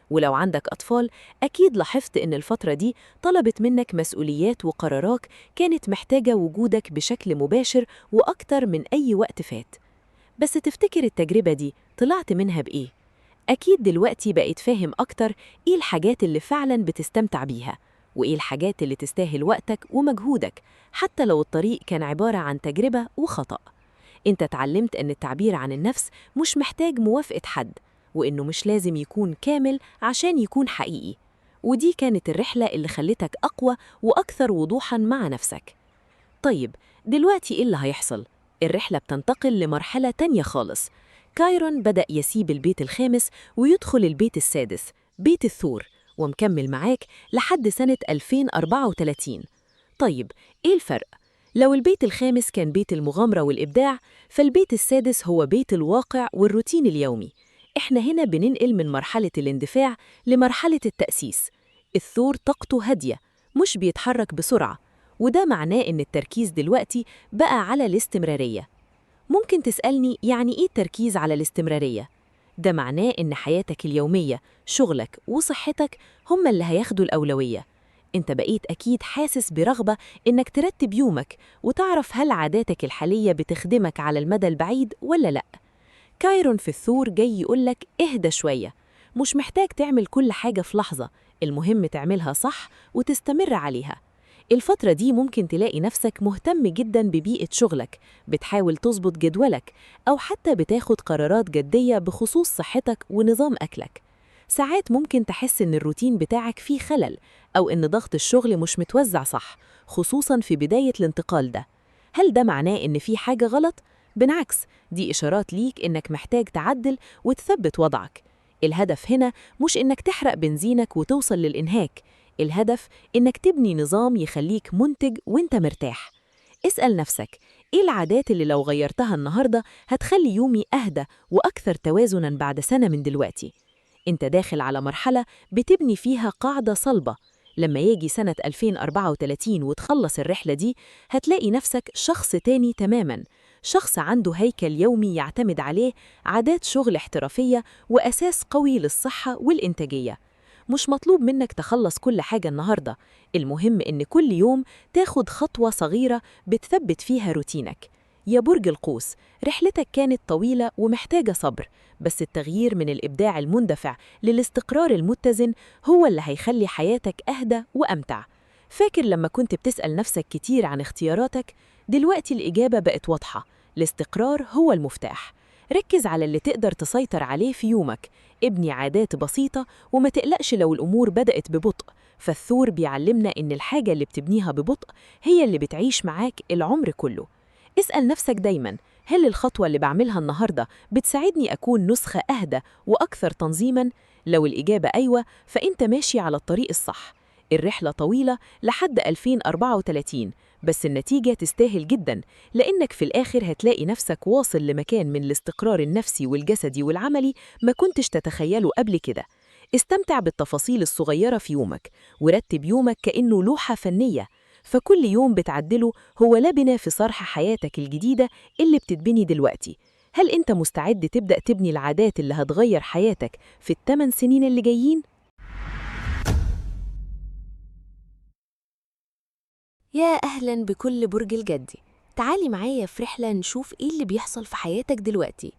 ولو عندك أطفال، أكيد لاحظت إن الفترة دي طلبت منك مسؤوليات وقرارات كانت محتاجة وجودك بشكل مباشر وأكتر من أي وقت فات. بس تفتكر التجربة دي طلعت منها بإيه؟ أكيد دلوقتي بقيت فاهم أكتر إيه الحاجات اللي فعلاً بتستمتع بيها، وإيه الحاجات اللي تستاهل وقتك ومجهودك، حتى لو الطريق كان عبارة عن تجربة وخطأ. أنت اتعلمت أن التعبير عن النفس مش محتاج موافقة حد، وإنه مش لازم يكون كامل عشان يكون حقيقي. ودي كانت الرحلة اللي خلتك أقوى وأكثر وضوحاً مع نفسك. طيب، دلوقتي إيه اللي هيحصل؟ الرحلة بتنتقل لمرحلة تانية خالص. كايرون بدأ يسيب البيت الخامس ويدخل البيت السادس، بيت الثور، ومكمل معاك لحد سنة 2034. طيب، إيه الفرق؟ لو البيت الخامس كان بيت المغامرة والإبداع، فالبيت السادس هو بيت الواقع والروتين اليومي. إحنا هنا بننقل من مرحلة الاندفاع لمرحلة التأسيس. الثور طاقته هادية، مش بيتحرك بسرعة، وده معناه إن التركيز دلوقتي بقى على الاستمرارية. ممكن تسألني يعني إيه التركيز على الاستمرارية؟ ده معناه إن حياتك اليومية، شغلك وصحتك هم اللي هياخدوا الأولوية. أنت بقيت أكيد حاسس برغبة إنك ترتب يومك وتعرف هل عاداتك الحالية بتخدمك على المدى البعيد ولا لأ. كايرون في الثور جاي يقولك اهدى شوية، مش محتاج تعمل كل حاجة في لحظة، المهم تعملها صح وتستمر عليها. الفترة دي ممكن تلاقي نفسك مهتم جدا ببيئة شغلك، بتحاول تظبط جدولك، أو حتى بتاخد قرارات جدية بخصوص صحتك ونظام أكلك. ساعات ممكن تحس إن الروتين بتاعك فيه خلل، أو إن ضغط الشغل مش متوزع صح، خصوصا في بداية الانتقال ده. هل ده معناه إن في حاجة غلط؟ بالعكس، دي إشارات ليك إنك محتاج تعدل وتثبت وضعك. الهدف هنا مش إنك تحرق بنزينك وتوصل للإنهاك، الهدف إنك تبني نظام يخليك منتج وإنت مرتاح. اسأل نفسك، إيه العادات اللي لو غيرتها النهاردة هتخلي يومي أهدى وأكثر توازناً بعد سنة من دلوقتي؟ أنت داخل على مرحلة بتبني فيها قاعدة صلبة. لما يجي سنة 2034 وتخلص الرحلة دي، هتلاقي نفسك شخص تاني تماماً، شخص عنده هيكل يومي يعتمد عليه، عادات شغل احترافية، وأساس قوي للصحة والإنتاجية. مش مطلوب منك تخلص كل حاجة النهاردة، المهم إن كل يوم تاخد خطوة صغيرة بتثبت فيها روتينك. يا برج القوس، رحلتك كانت طويلة ومحتاجة صبر، بس التغيير من الإبداع المندفع للاستقرار المتزن هو اللي هيخلي حياتك أهدى وأمتع. فاكر لما كنت بتسأل نفسك كتير عن اختياراتك؟ دلوقتي الإجابة بقت واضحة، الاستقرار هو المفتاح. ركز على اللي تقدر تسيطر عليه في يومك، ابني عادات بسيطة وما تقلقش لو الأمور بدأت ببطء، فالثور بيعلمنا إن الحاجة اللي بتبنيها ببطء هي اللي بتعيش معاك العمر كله. اسأل نفسك دايماً، هل الخطوة اللي بعملها النهاردة بتساعدني أكون نسخة أهدى وأكثر تنظيماً؟ لو الإجابة أيوة، فأنت ماشي على الطريق الصح. الرحلة طويلة لحد 2034، بس النتيجة تستاهل جداً، لأنك في الآخر هتلاقي نفسك واصل لمكان من الاستقرار النفسي والجسدي والعملي ما كنتش تتخيله قبل كده. استمتع بالتفاصيل الصغيرة في يومك، ورتب يومك كأنه لوحة فنية، فكل يوم بتعدله هو لبنة في صرح حياتك الجديدة اللي بتتبني دلوقتي. هل أنت مستعد تبدأ تبني العادات اللي هتغير حياتك في ال8 سنين اللي جايين؟ يا أهلاً بكل برج الجدي، تعالي معايا في رحلة نشوف إيه اللي بيحصل في حياتك دلوقتي،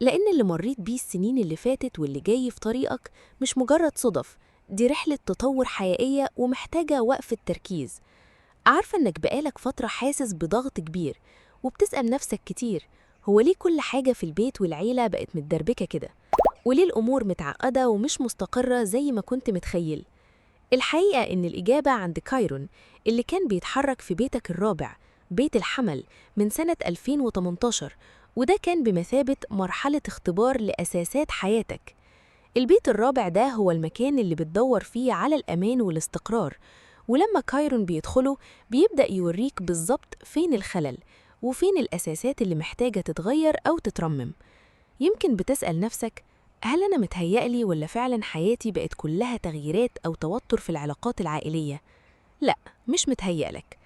لأن اللي مريت بيه السنين اللي فاتت واللي جاي في طريقك مش مجرد صدف، دي رحلة تطور حقيقية ومحتاجة وقفة تركيز. عارفة إنك بقالك فترة حاسس بضغط كبير، وبتسأل نفسك كتير، هو ليه كل حاجة في البيت والعيلة بقت متدربكة كده؟ وليه الأمور متعقدة ومش مستقرة زي ما كنت متخيل؟ الحقيقة إن الإجابة عند كايرون اللي كان بيتحرك في بيتك الرابع، بيت الحمل، من سنة 2018، وده كان بمثابة مرحلة اختبار لأساسات حياتك. البيت الرابع ده هو المكان اللي بتدور فيه على الأمان والاستقرار، ولما كايرون بيدخله بيبدأ يوريك بالظبط فين الخلل وفين الأساسات اللي محتاجة تتغير أو تترمم. يمكن بتسأل نفسك، هل أنا متهيألي ولا فعلا حياتي بقت كلها تغييرات أو توتر في العلاقات العائلية؟ لا، مش متهيألك.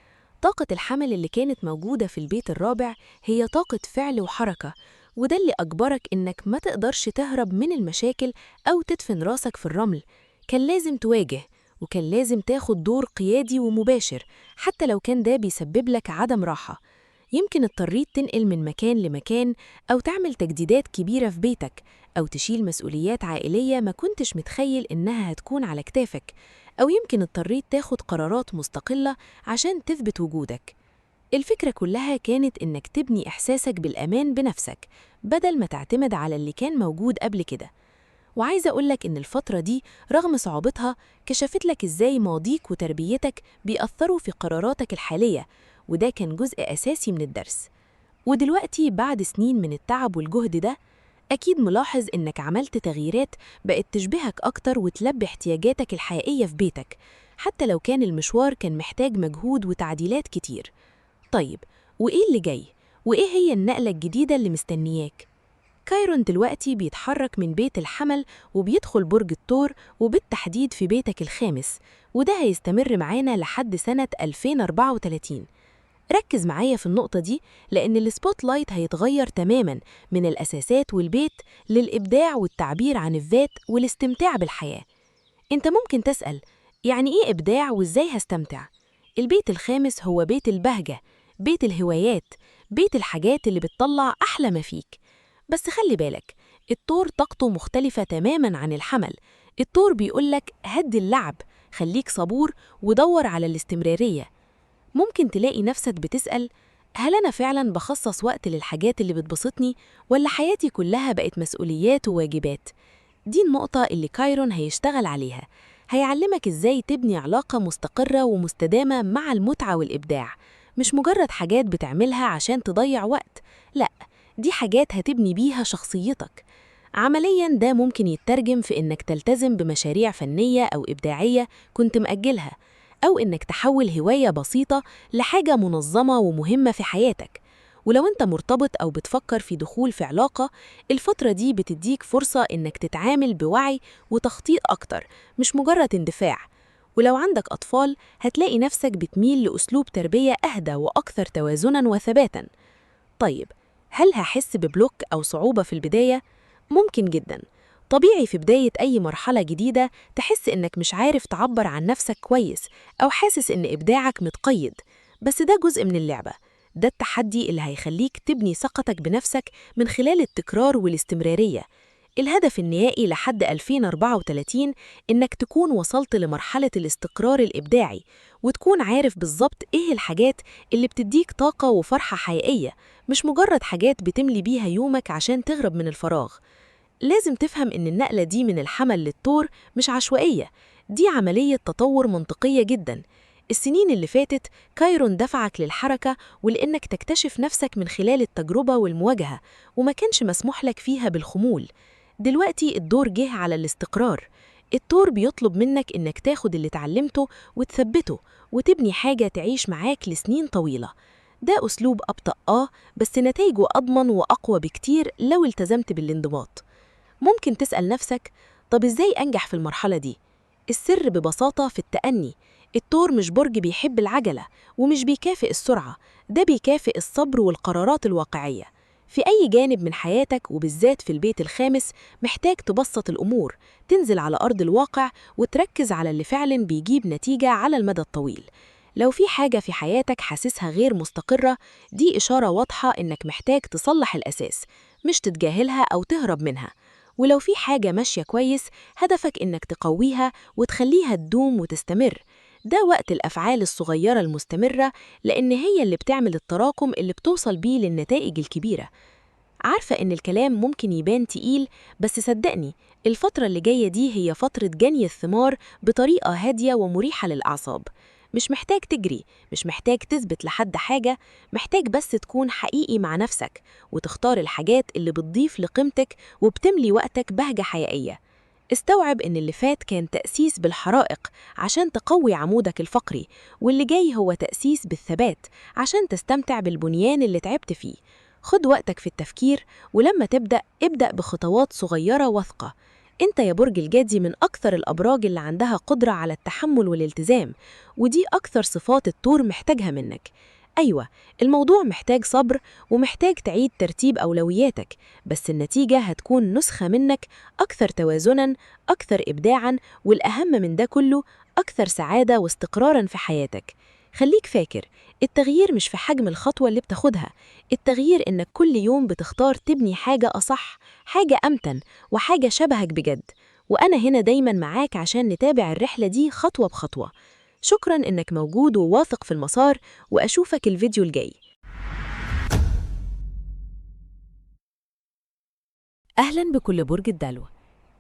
طاقة الحمل اللي كانت موجودة في البيت الرابع هي طاقة فعل وحركة، وده اللي أجبرك إنك ما تقدرش تهرب من المشاكل أو تدفن راسك في الرمل. كان لازم تواجه، وكان لازم تاخد دور قيادي ومباشر، حتى لو كان ده بيسبب لك عدم راحة. يمكن اضطريت تنقل من مكان لمكان، أو تعمل تجديدات كبيرة في بيتك، أو تشيل مسؤوليات عائلية ما كنتش متخيل إنها هتكون على كتافك، أو يمكن اضطريت تاخد قرارات مستقلة عشان تثبت وجودك. الفكرة كلها كانت إنك تبني إحساسك بالأمان بنفسك بدل ما تعتمد على اللي كان موجود قبل كده. وعايزة أقولك إن الفترة دي رغم صعوبتها كشفت لك إزاي ماضيك وتربيتك بيأثروا في قراراتك الحالية، وده كان جزء أساسي من الدرس. ودلوقتي بعد سنين من التعب والجهد ده، أكيد ملاحظ إنك عملت تغييرات بقت تشبهك أكتر وتلبي احتياجاتك الحقيقية في بيتك، حتى لو كان المشوار كان محتاج مجهود وتعديلات كتير. طيب، وإيه اللي جاي؟ وإيه هي النقلة الجديدة اللي مستنياك؟ كايرون دلوقتي بيتحرك من بيت الحمل وبيدخل برج الثور، وبالتحديد في بيتك الخامس، وده هيستمر معانا لحد سنة 2034. ركز معايا في النقطة دي، لأن السبوت لايت هيتغير تماماً من الأساسات والبيت للإبداع والتعبير عن الذات والاستمتاع بالحياة. أنت ممكن تسأل، يعني إيه إبداع وإزاي هستمتع؟ البيت الخامس هو بيت البهجة، بيت الهوايات، بيت الحاجات اللي بتطلع أحلى ما فيك. بس خلي بالك، الثور طاقته مختلفة تماماً عن الحمل. الثور بيقولك هدي اللعب، خليك صبور ودور على الاستمرارية. ممكن تلاقي نفسك بتسأل، هل أنا فعلاً بخصص وقت للحاجات اللي بتبسطني، ولا حياتي كلها بقت مسؤوليات وواجبات؟ دي النقطة اللي كايرون هيشتغل عليها. هيعلمك إزاي تبني علاقة مستقرة ومستدامة مع المتعة والإبداع، مش مجرد حاجات بتعملها عشان تضيع وقت، لأ، دي حاجات هتبني بيها شخصيتك. عملياً ده ممكن يترجم في إنك تلتزم بمشاريع فنية أو إبداعية كنت مأجلها، أو إنك تحول هواية بسيطة لحاجة منظمة ومهمة في حياتك. ولو أنت مرتبط أو بتفكر في دخول في علاقة، الفترة دي بتديك فرصة إنك تتعامل بوعي وتخطيط أكتر، مش مجرد اندفاع. ولو عندك أطفال، هتلاقي نفسك بتميل لأسلوب تربية أهدى وأكثر توازناً وثباتاً. طيب، هل هحس ببلوك أو صعوبة في البداية؟ ممكن جداً. طبيعي في بداية أي مرحلة جديدة تحس إنك مش عارف تعبر عن نفسك كويس، أو حاسس إن إبداعك متقيد، بس ده جزء من اللعبة. ده التحدي اللي هيخليك تبني ثقتك بنفسك من خلال التكرار والاستمرارية. الهدف النهائي لحد 2034 إنك تكون وصلت لمرحلة الاستقرار الإبداعي، وتكون عارف بالظبط إيه الحاجات اللي بتديك طاقة وفرحة حقيقية، مش مجرد حاجات بتملي بيها يومك عشان تهرب من الفراغ. لازم تفهم إن النقلة دي من الحمل للثور مش عشوائية، دي عملية تطور منطقية جداً. السنين اللي فاتت كايرون دفعك للحركة ولإنك تكتشف نفسك من خلال التجربة والمواجهة، وما كانش مسموح لك فيها بالخمول. دلوقتي الدور جه على الاستقرار. الثور بيطلب منك إنك تاخد اللي اتعلمته وتثبته، وتبني حاجة تعيش معاك لسنين طويلة. ده أسلوب أبطأ، بس نتائجه أضمن وأقوى بكتير لو التزمت بالانضباط. ممكن تسأل نفسك، طب إزاي أنجح في المرحلة دي؟ السر ببساطة في التأني. الثور مش برج بيحب العجلة، ومش بيكافئ السرعة، ده بيكافئ الصبر والقرارات الواقعية. في أي جانب من حياتك، وبالذات في البيت الخامس، محتاج تبسط الأمور، تنزل على أرض الواقع، وتركز على اللي فعلا بيجيب نتيجة على المدى الطويل. لو في حاجة في حياتك حاسسها غير مستقرة، دي إشارة واضحة إنك محتاج تصلح الأساس، مش تتجاهلها أو تهرب منها. ولو في حاجة ماشية كويس، هدفك إنك تقويها وتخليها تدوم وتستمر. ده وقت الأفعال الصغيرة المستمرة، لأن هي اللي بتعمل التراكم اللي بتوصل بيه للنتائج الكبيرة. عارفة إن الكلام ممكن يبان تقيل، بس صدقني الفترة اللي جاية دي هي فترة جني الثمار بطريقة هادية ومريحة للأعصاب. مش محتاج تجري، مش محتاج تثبت لحد حاجة، محتاج بس تكون حقيقي مع نفسك وتختار الحاجات اللي بتضيف لقيمتك وبتملي وقتك بهجة حقيقية. استوعب إن اللي فات كان تأسيس بالحرائق عشان تقوي عمودك الفقري، واللي جاي هو تأسيس بالثبات عشان تستمتع بالبنيان اللي تعبت فيه. خد وقتك في التفكير، ولما ابدأ بخطوات صغيرة واثقة. انت يا برج الجدي من أكثر الأبراج اللي عندها قدرة على التحمل والالتزام، ودي أكثر صفات الثور محتاجها منك. أيوة، الموضوع محتاج صبر ومحتاج تعيد ترتيب أولوياتك، بس النتيجة هتكون نسخة منك أكثر توازناً، أكثر إبداعاً، والأهم من ده كله أكثر سعادة واستقراراً في حياتك. خليك فاكر، التغيير مش في حجم الخطوة اللي بتاخدها، التغيير إنك كل يوم بتختار تبني حاجة أصح، حاجة أمتن، وحاجة شبهك بجد. وأنا هنا دايماً معاك عشان نتابع الرحلة دي خطوة بخطوة. شكراً إنك موجود وواثق في المسار، وأشوفك الفيديو الجاي. أهلاً بكل برج الدلو.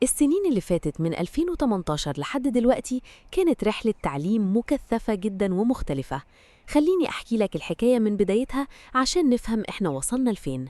السنين اللي فاتت من 2018 لحد دلوقتي كانت رحلة تعليم مكثفة جداً ومختلفة. خليني أحكي لك الحكاية من بدايتها عشان نفهم إحنا وصلنا لفين.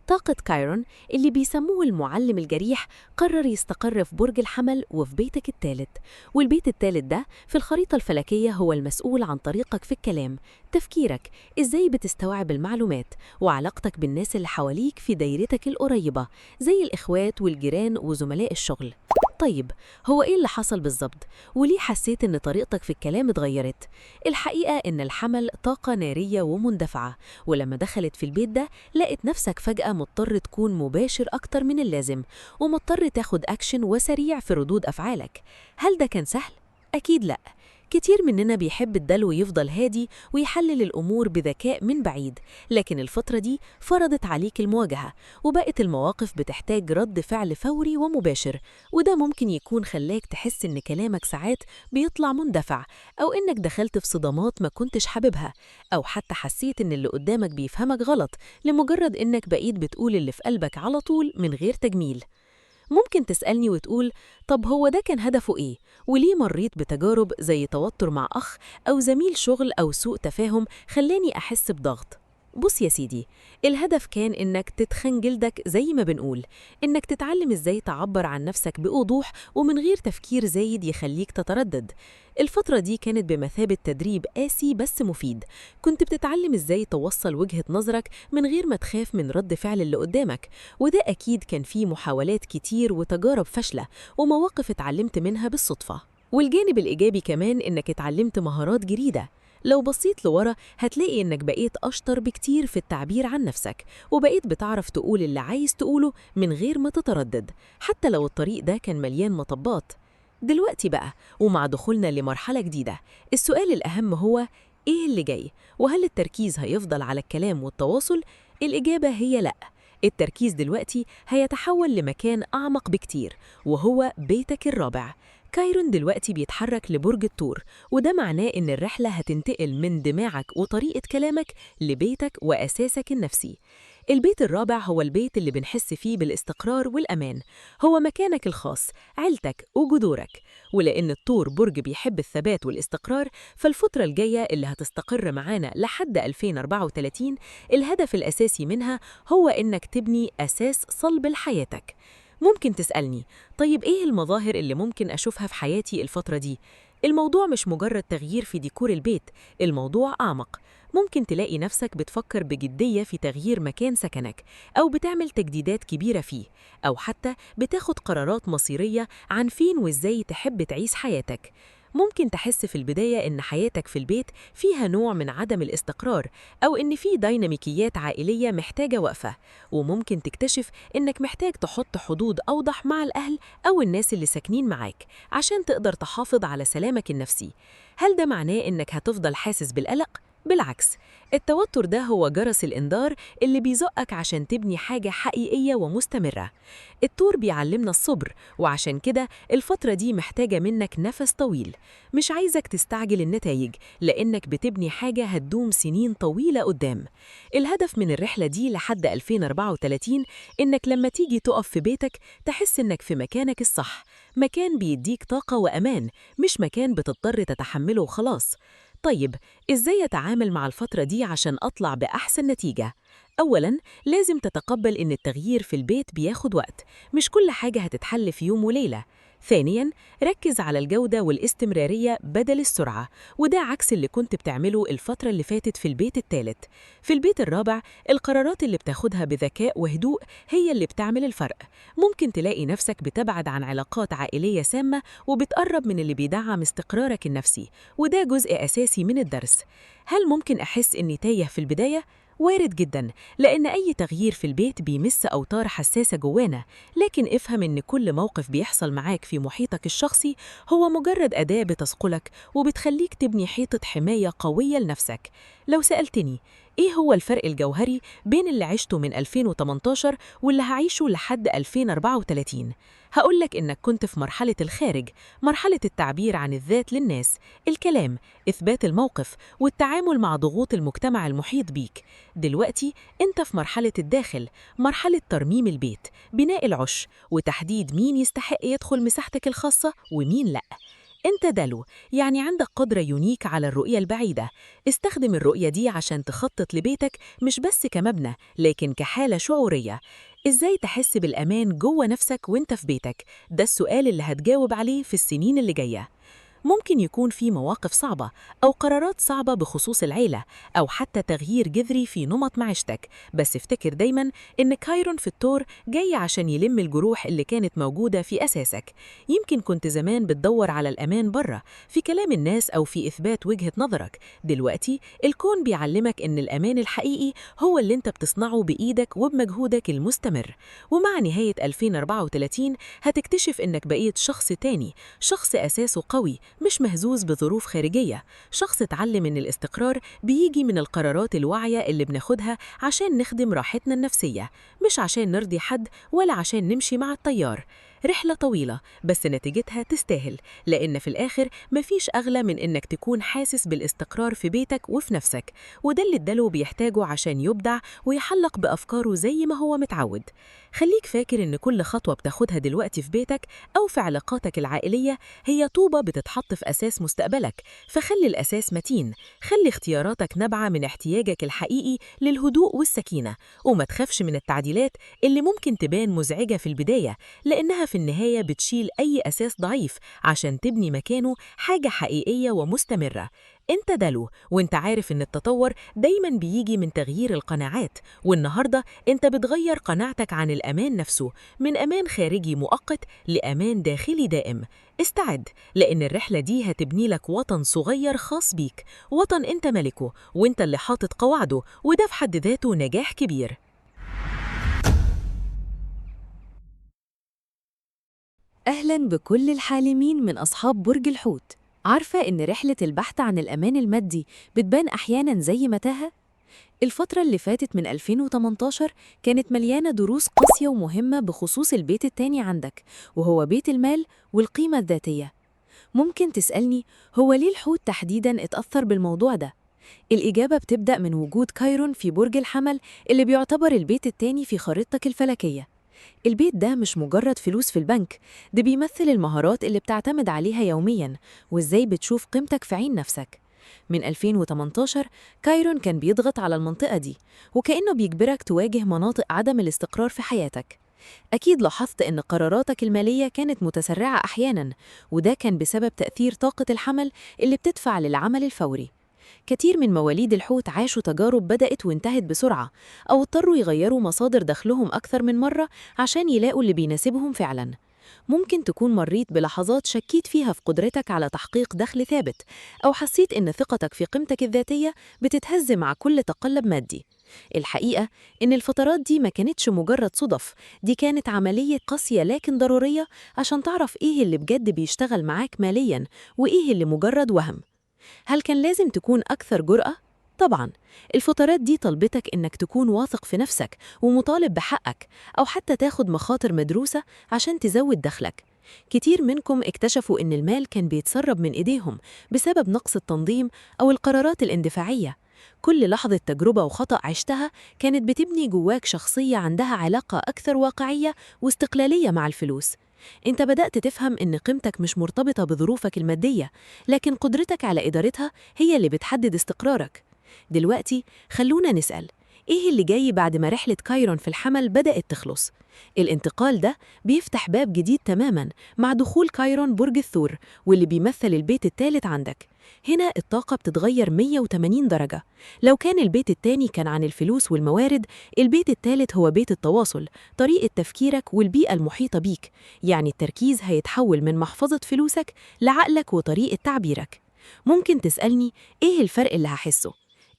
طاقة كايرون اللي بيسموه المعلم الجريح قرر يستقر في برج الحمل وفي بيتك الثالث، والبيت الثالث ده في الخريطة الفلكية هو المسؤول عن طريقك في الكلام، تفكيرك، إزاي بتستوعب المعلومات، وعلاقتك بالناس اللي حواليك في دايرتك القريبة زي الإخوات والجيران وزملاء الشغل. طيب، هو إيه اللي حصل بالظبط؟ وليه حسيت إن طريقتك في الكلام اتغيرت؟ الحقيقة إن الحمل طاقة نارية ومندفعة، ولما دخلت في البيت ده لقت نفسك فجأة مضطر تكون مباشر أكتر من اللازم، ومضطر تاخد أكشن وسريع في ردود أفعالك. هل ده كان سهل؟ أكيد لأ. كتير مننا بيحب الدلو يفضل هادي ويحلل الأمور بذكاء من بعيد، لكن الفترة دي فرضت عليك المواجهة، وبقت المواقف بتحتاج رد فعل فوري ومباشر، وده ممكن يكون خلاك تحس إن كلامك ساعات بيطلع مندفع، أو إنك دخلت في صدامات ما كنتش حاببها، أو حتى حسيت إن اللي قدامك بيفهمك غلط لمجرد إنك بقيت بتقول اللي في قلبك على طول من غير تجميل. ممكن تسألني وتقول، طب هو ده كان هدفه إيه؟ وليه مريت بتجارب زي توتر مع أخ أو زميل شغل أو سوء تفاهم خلاني أحس بضغط؟ بص يا سيدي، الهدف كان إنك تتخن جلدك زي ما بنقول، إنك تتعلم إزاي تعبر عن نفسك بوضوح ومن غير تفكير زايد يخليك تتردد. الفترة دي كانت بمثابة تدريب قاسي بس مفيد، كنت بتتعلم إزاي توصل وجهة نظرك من غير ما تخاف من رد فعل اللي قدامك، وده أكيد كان فيه محاولات كتير وتجارب فاشلة ومواقف اتعلمت منها بالصدفة. والجانب الإيجابي كمان إنك اتعلمت مهارات جديدة. لو بصيت لورا هتلاقي إنك بقيت أشطر بكتير في التعبير عن نفسك، وبقيت بتعرف تقول اللي عايز تقوله من غير ما تتردد، حتى لو الطريق ده كان مليان مطبات. دلوقتي بقى ومع دخولنا لمرحلة جديدة، السؤال الأهم هو إيه اللي جاي؟ وهل التركيز هيفضل على الكلام والتواصل؟ الإجابة هي لأ. التركيز دلوقتي هيتحول لمكان أعمق بكتير، وهو بيتك الرابع. كايرون دلوقتي بيتحرك لبرج الثور، وده معناه إن الرحلة هتنتقل من دماغك وطريقة كلامك لبيتك وأساسك النفسي. البيت الرابع هو البيت اللي بنحس فيه بالاستقرار والأمان، هو مكانك الخاص، عيلتك وجذورك. ولأن الثور برج بيحب الثبات والاستقرار، فالفترة الجاية اللي هتستقر معانا لحد 2034 الهدف الأساسي منها هو إنك تبني أساس صلب لحياتك. ممكن تسألني، طيب إيه المظاهر اللي ممكن أشوفها في حياتي الفترة دي؟ الموضوع مش مجرد تغيير في ديكور البيت، الموضوع أعمق. ممكن تلاقي نفسك بتفكر بجدية في تغيير مكان سكنك، أو بتعمل تجديدات كبيرة فيه، أو حتى بتاخد قرارات مصيرية عن فين وإزاي تحب تعيش حياتك. ممكن تحس في البداية إن حياتك في البيت فيها نوع من عدم الاستقرار، أو إن في ديناميكيات عائلية محتاجة وقفة، وممكن تكتشف إنك محتاج تحط حدود أوضح مع الأهل أو الناس اللي ساكنين معاك عشان تقدر تحافظ على سلامك النفسي. هل ده معناه إنك هتفضل حاسس بالقلق؟ بالعكس، التوتر ده هو جرس الإنذار اللي بيزقك عشان تبني حاجة حقيقية ومستمرة. التور بيعلمنا الصبر، وعشان كده الفترة دي محتاجة منك نفس طويل. مش عايزك تستعجل النتائج، لأنك بتبني حاجة هتدوم سنين طويلة قدام. الهدف من الرحلة دي لحد 2034 إنك لما تيجي تقف في بيتك تحس إنك في مكانك الصح، مكان بيديك طاقة وأمان، مش مكان بتضطر تتحمله وخلاص. طيب، إزاي أتعامل مع الفترة دي عشان أطلع بأحسن نتيجة؟ أولاً، لازم تتقبل إن التغيير في البيت بياخد وقت، مش كل حاجة هتتحل في يوم وليلة. ثانياً، ركز على الجودة والاستمرارية بدل السرعة، وده عكس اللي كنت بتعمله الفترة اللي فاتت في البيت الثالث. في البيت الرابع، القرارات اللي بتاخدها بذكاء وهدوء هي اللي بتعمل الفرق. ممكن تلاقي نفسك بتبعد عن علاقات عائلية سامة وبتقرب من اللي بيدعم استقرارك النفسي، وده جزء أساسي من الدرس. هل ممكن أحس إني تايه في البداية؟ وارد جداً، لأن أي تغيير في البيت بيمس أوتار حساسة جوانا، لكن افهم إن كل موقف بيحصل معاك في محيطك الشخصي هو مجرد أداة بتثقلك وبتخليك تبني حيطة حماية قوية لنفسك. لو سألتني إيه هو الفرق الجوهري بين اللي عشته من 2018 واللي هعيشه لحد 2034؟ هقولك إنك كنت في مرحلة الخارج، مرحلة التعبير عن الذات للناس، الكلام، إثبات الموقف، والتعامل مع ضغوط المجتمع المحيط بيك. دلوقتي أنت في مرحلة الداخل، مرحلة ترميم البيت، بناء العش، وتحديد مين يستحق يدخل مساحتك الخاصة ومين لأ. أنت دلو، يعني عندك قدرة يونيك على الرؤية البعيدة. استخدم الرؤية دي عشان تخطط لبيتك مش بس كمبنى، لكن كحالة شعورية. إزاي تحس بالأمان جوه نفسك وإنت في بيتك؟ ده السؤال اللي هتجاوب عليه في السنين اللي جاية. ممكن يكون في مواقف صعبة أو قرارات صعبة بخصوص العيلة، أو حتى تغيير جذري في نمط معيشتك، بس افتكر دايماً إن كايرون في التور جاي عشان يلم الجروح اللي كانت موجودة في أساسك. يمكن كنت زمان بتدور على الأمان بره، في كلام الناس أو في إثبات وجهة نظرك. دلوقتي الكون بيعلمك إن الأمان الحقيقي هو اللي أنت بتصنعه بإيدك وبمجهودك المستمر. ومع نهاية 2034 هتكتشف إنك بقيت شخص تاني، شخص أساسه قوي، مش مهزوز بظروف خارجية، شخص اتعلم إن الاستقرار بيجي من القرارات الواعية اللي بناخدها عشان نخدم راحتنا النفسية، مش عشان نرضي حد ولا عشان نمشي مع التيار. رحلة طويلة بس نتيجتها تستاهل، لأن في الآخر مفيش أغلى من إنك تكون حاسس بالاستقرار في بيتك وفي نفسك، وده اللي الدلو بيحتاجه عشان يبدع ويحلق بأفكاره زي ما هو متعود. خليك فاكر إن كل خطوة بتاخدها دلوقتي في بيتك أو في علاقاتك العائلية هي طوبة بتتحط في أساس مستقبلك، فخلي الأساس متين، خلي اختياراتك نابعة من احتياجك الحقيقي للهدوء والسكينة، وما تخافش من التعديلات اللي ممكن تبان مزعجة في البداية، لأنها في النهاية بتشيل أي أساس ضعيف عشان تبني مكانه حاجة حقيقية ومستمرة. أنت دلو، وأنت عارف إن التطور دايماً بيجي من تغيير القناعات، والنهاردة أنت بتغير قناعتك عن الأمان نفسه، من أمان خارجي مؤقت لأمان داخلي دائم. استعد، لأن الرحلة دي هتبني لك وطن صغير خاص بيك، وطن أنت ملكه وأنت اللي حاطط قواعده، وده في حد ذاته نجاح كبير. أهلاً بكل الحالمين من أصحاب برج الحوت. عارفة إن رحلة البحث عن الأمان المادي بتبان أحياناً زي متاهة؟ الفترة اللي فاتت من 2018 كانت مليانة دروس قاسية ومهمة بخصوص البيت التاني عندك، وهو بيت المال والقيمة الذاتية. ممكن تسألني هو ليه الحوت تحديداً اتأثر بالموضوع ده؟ الإجابة بتبدأ من وجود كايرون في برج الحمل، اللي بيعتبر البيت التاني في خريطتك الفلكية. البيت ده مش مجرد فلوس في البنك، ده بيمثل المهارات اللي بتعتمد عليها يومياً، وإزاي بتشوف قيمتك في عين نفسك. من 2018 كايرون كان بيضغط على المنطقة دي، وكأنه بيجبرك تواجه مناطق عدم الاستقرار في حياتك. أكيد لاحظت إن قراراتك المالية كانت متسرعة أحياناً، وده كان بسبب تأثير طاقة الحمل اللي بتدفع للعمل الفوري. كتير من مواليد الحوت عاشوا تجارب بدأت وانتهت بسرعة، أو اضطروا يغيروا مصادر دخلهم أكثر من مرة عشان يلاقوا اللي بيناسبهم فعلاً. ممكن تكون مريت بلحظات شكيت فيها في قدرتك على تحقيق دخل ثابت، أو حسيت إن ثقتك في قيمتك الذاتية بتتهز مع كل تقلب مادي. الحقيقة إن الفترات دي ما كانتش مجرد صدف، دي كانت عملية قاسية لكن ضرورية عشان تعرف إيه اللي بجد بيشتغل معاك مالياً وإيه اللي مجرد وهم. هل كان لازم تكون أكثر جرأة؟ طبعاً، الفترات دي طلبتك إنك تكون واثق في نفسك ومطالب بحقك، أو حتى تاخد مخاطر مدروسة عشان تزود دخلك. كتير منكم اكتشفوا إن المال كان بيتسرب من إيديهم بسبب نقص التنظيم أو القرارات الاندفاعية. كل لحظة تجربة وخطأ عشتها كانت بتبني جواك شخصية عندها علاقة أكثر واقعية واستقلالية مع الفلوس. انت بدأت تفهم إن قيمتك مش مرتبطة بظروفك المادية، لكن قدرتك على إدارتها هي اللي بتحدد استقرارك. دلوقتي خلونا نسأل، إيه اللي جاي بعد ما رحلة كايرون في الحمل بدأت تخلص؟ الانتقال ده بيفتح باب جديد تماماً مع دخول كايرون برج الثور، واللي بيمثل البيت الثالث عندك. هنا الطاقة بتتغير 180 درجة. لو كان البيت التاني كان عن الفلوس والموارد، البيت الثالث هو بيت التواصل، طريقة تفكيرك والبيئة المحيطة بيك. يعني التركيز هيتحول من محفظة فلوسك لعقلك وطريقة تعبيرك. ممكن تسألني إيه الفرق اللي هحسه؟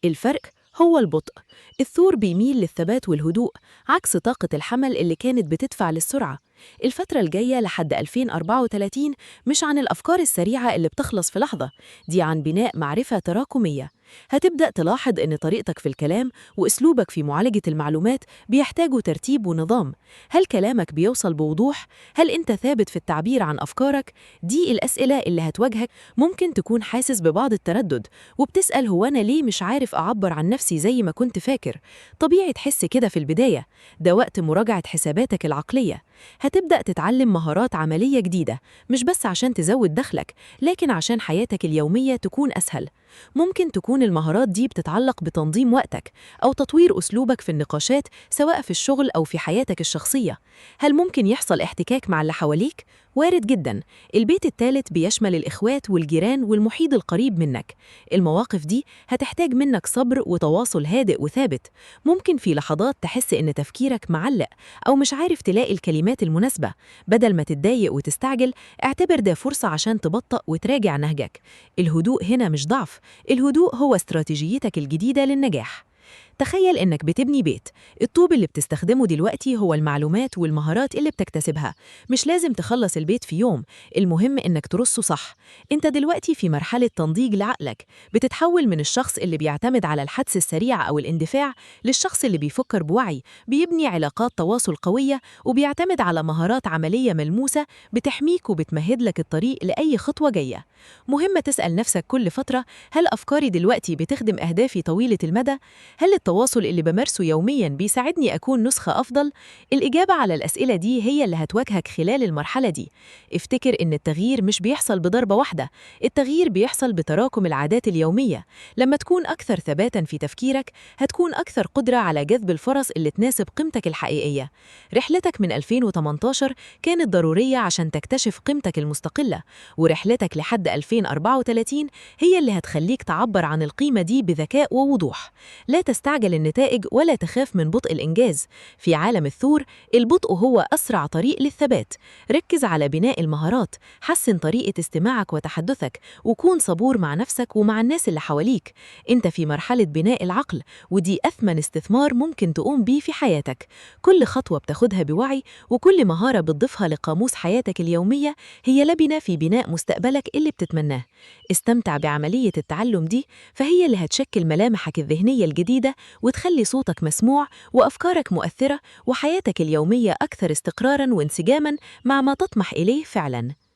الفرق هو البطء. الثور بيميل للثبات والهدوء، عكس طاقة الحمل اللي كانت بتدفع للسرعة. الفترة الجاية لحد 2034 مش عن الأفكار السريعة اللي بتخلص في لحظة، دي عن بناء معرفة تراكمية. هتبدأ تلاحظ إن طريقتك في الكلام وأسلوبك في معالجة المعلومات بيحتاجوا ترتيب ونظام. هل كلامك بيوصل بوضوح؟ هل أنت ثابت في التعبير عن أفكارك؟ دي الأسئلة اللي هتواجهك. ممكن تكون حاسس ببعض التردد وبتسأل هو أنا ليه مش عارف أعبر عن نفسي زي ما كنت فاكر؟ طبيعي تحس كده في البداية. ده وقت مراجعة حساباتك العقلية. هتبدأ تتعلم مهارات عملية جديدة، مش بس عشان تزود دخلك، لكن عشان حياتك اليومية تكون أسهل. ممكن تكون المهارات دي بتتعلق بتنظيم وقتك أو تطوير أسلوبك في النقاشات، سواء في الشغل أو في حياتك الشخصية. هل ممكن يحصل احتكاك مع اللي حواليك؟ وارد جدا. البيت الثالث بيشمل الإخوات والجيران والمحيط القريب منك. المواقف دي هتحتاج منك صبر وتواصل هادئ وثابت. ممكن في لحظات تحس إن تفكيرك معلق أو مش عارف تلاقي الكلمات المناسبة. بدل ما تتضايق وتستعجل، اعتبر ده فرصة عشان تبطأ وتراجع نهجك. الهدوء هنا مش ضعف، الهدوء هو استراتيجيتك الجديدة للنجاح. تخيل إنك بتبني بيت، الطوب اللي بتستخدمه دلوقتي هو المعلومات والمهارات اللي بتكتسبها. مش لازم تخلص البيت في يوم، المهم إنك ترصه صح. أنت دلوقتي في مرحلة تنضيج لعقلك، بتتحول من الشخص اللي بيعتمد على الحدس السريع أو الاندفاع للشخص اللي بيفكر بوعي، بيبني علاقات تواصل قوية، وبيعتمد على مهارات عملية ملموسة بتحميك وبتمهد لك الطريق لأي خطوة جاية. مهم تسأل نفسك كل فترة، هل أفكاري دلوقتي بتخدم أهدافي طويلة المدى؟ هل التواصل اللي بمارسه يومياً بيساعدني أكون نسخة أفضل؟ الإجابة على الأسئلة دي هي اللي هتواجهك خلال المرحلة دي. افتكر إن التغيير مش بيحصل بضربة واحدة، التغيير بيحصل بتراكم العادات اليومية. لما تكون أكثر ثباتاً في تفكيرك، هتكون أكثر قدرة على جذب الفرص اللي تناسب قيمتك الحقيقية. رحلتك من 2018 كانت ضرورية عشان تكتشف قيمتك المستقلة، ورحلتك لحد 2034 هي اللي هتخليك تعبر عن القيمة دي بذكاء ووضوح. لا تستعجل النتائج ولا تخاف من بطء الإنجاز. في عالم الثور، البطء هو أسرع طريق للثبات. ركز على بناء المهارات، حسن طريقة استماعك وتحدثك، وكون صبور مع نفسك ومع الناس اللي حواليك. أنت في مرحلة بناء العقل، ودي أثمن استثمار ممكن تقوم بيه في حياتك. كل خطوة بتاخدها بوعي وكل مهارة بتضيفها لقاموس حياتك اليومية هي لبنة في بناء مستقبلك اللي بتتمناه. استمتع بعملية التعلم دي، فهي اللي هتشكل ملامحك الذهنية الجديدة وتخلي صوتك مسموع وأفكارك مؤثرة وحياتك اليومية أكثر استقراراً وانسجاماً مع ما تطمح إليه فعلاً.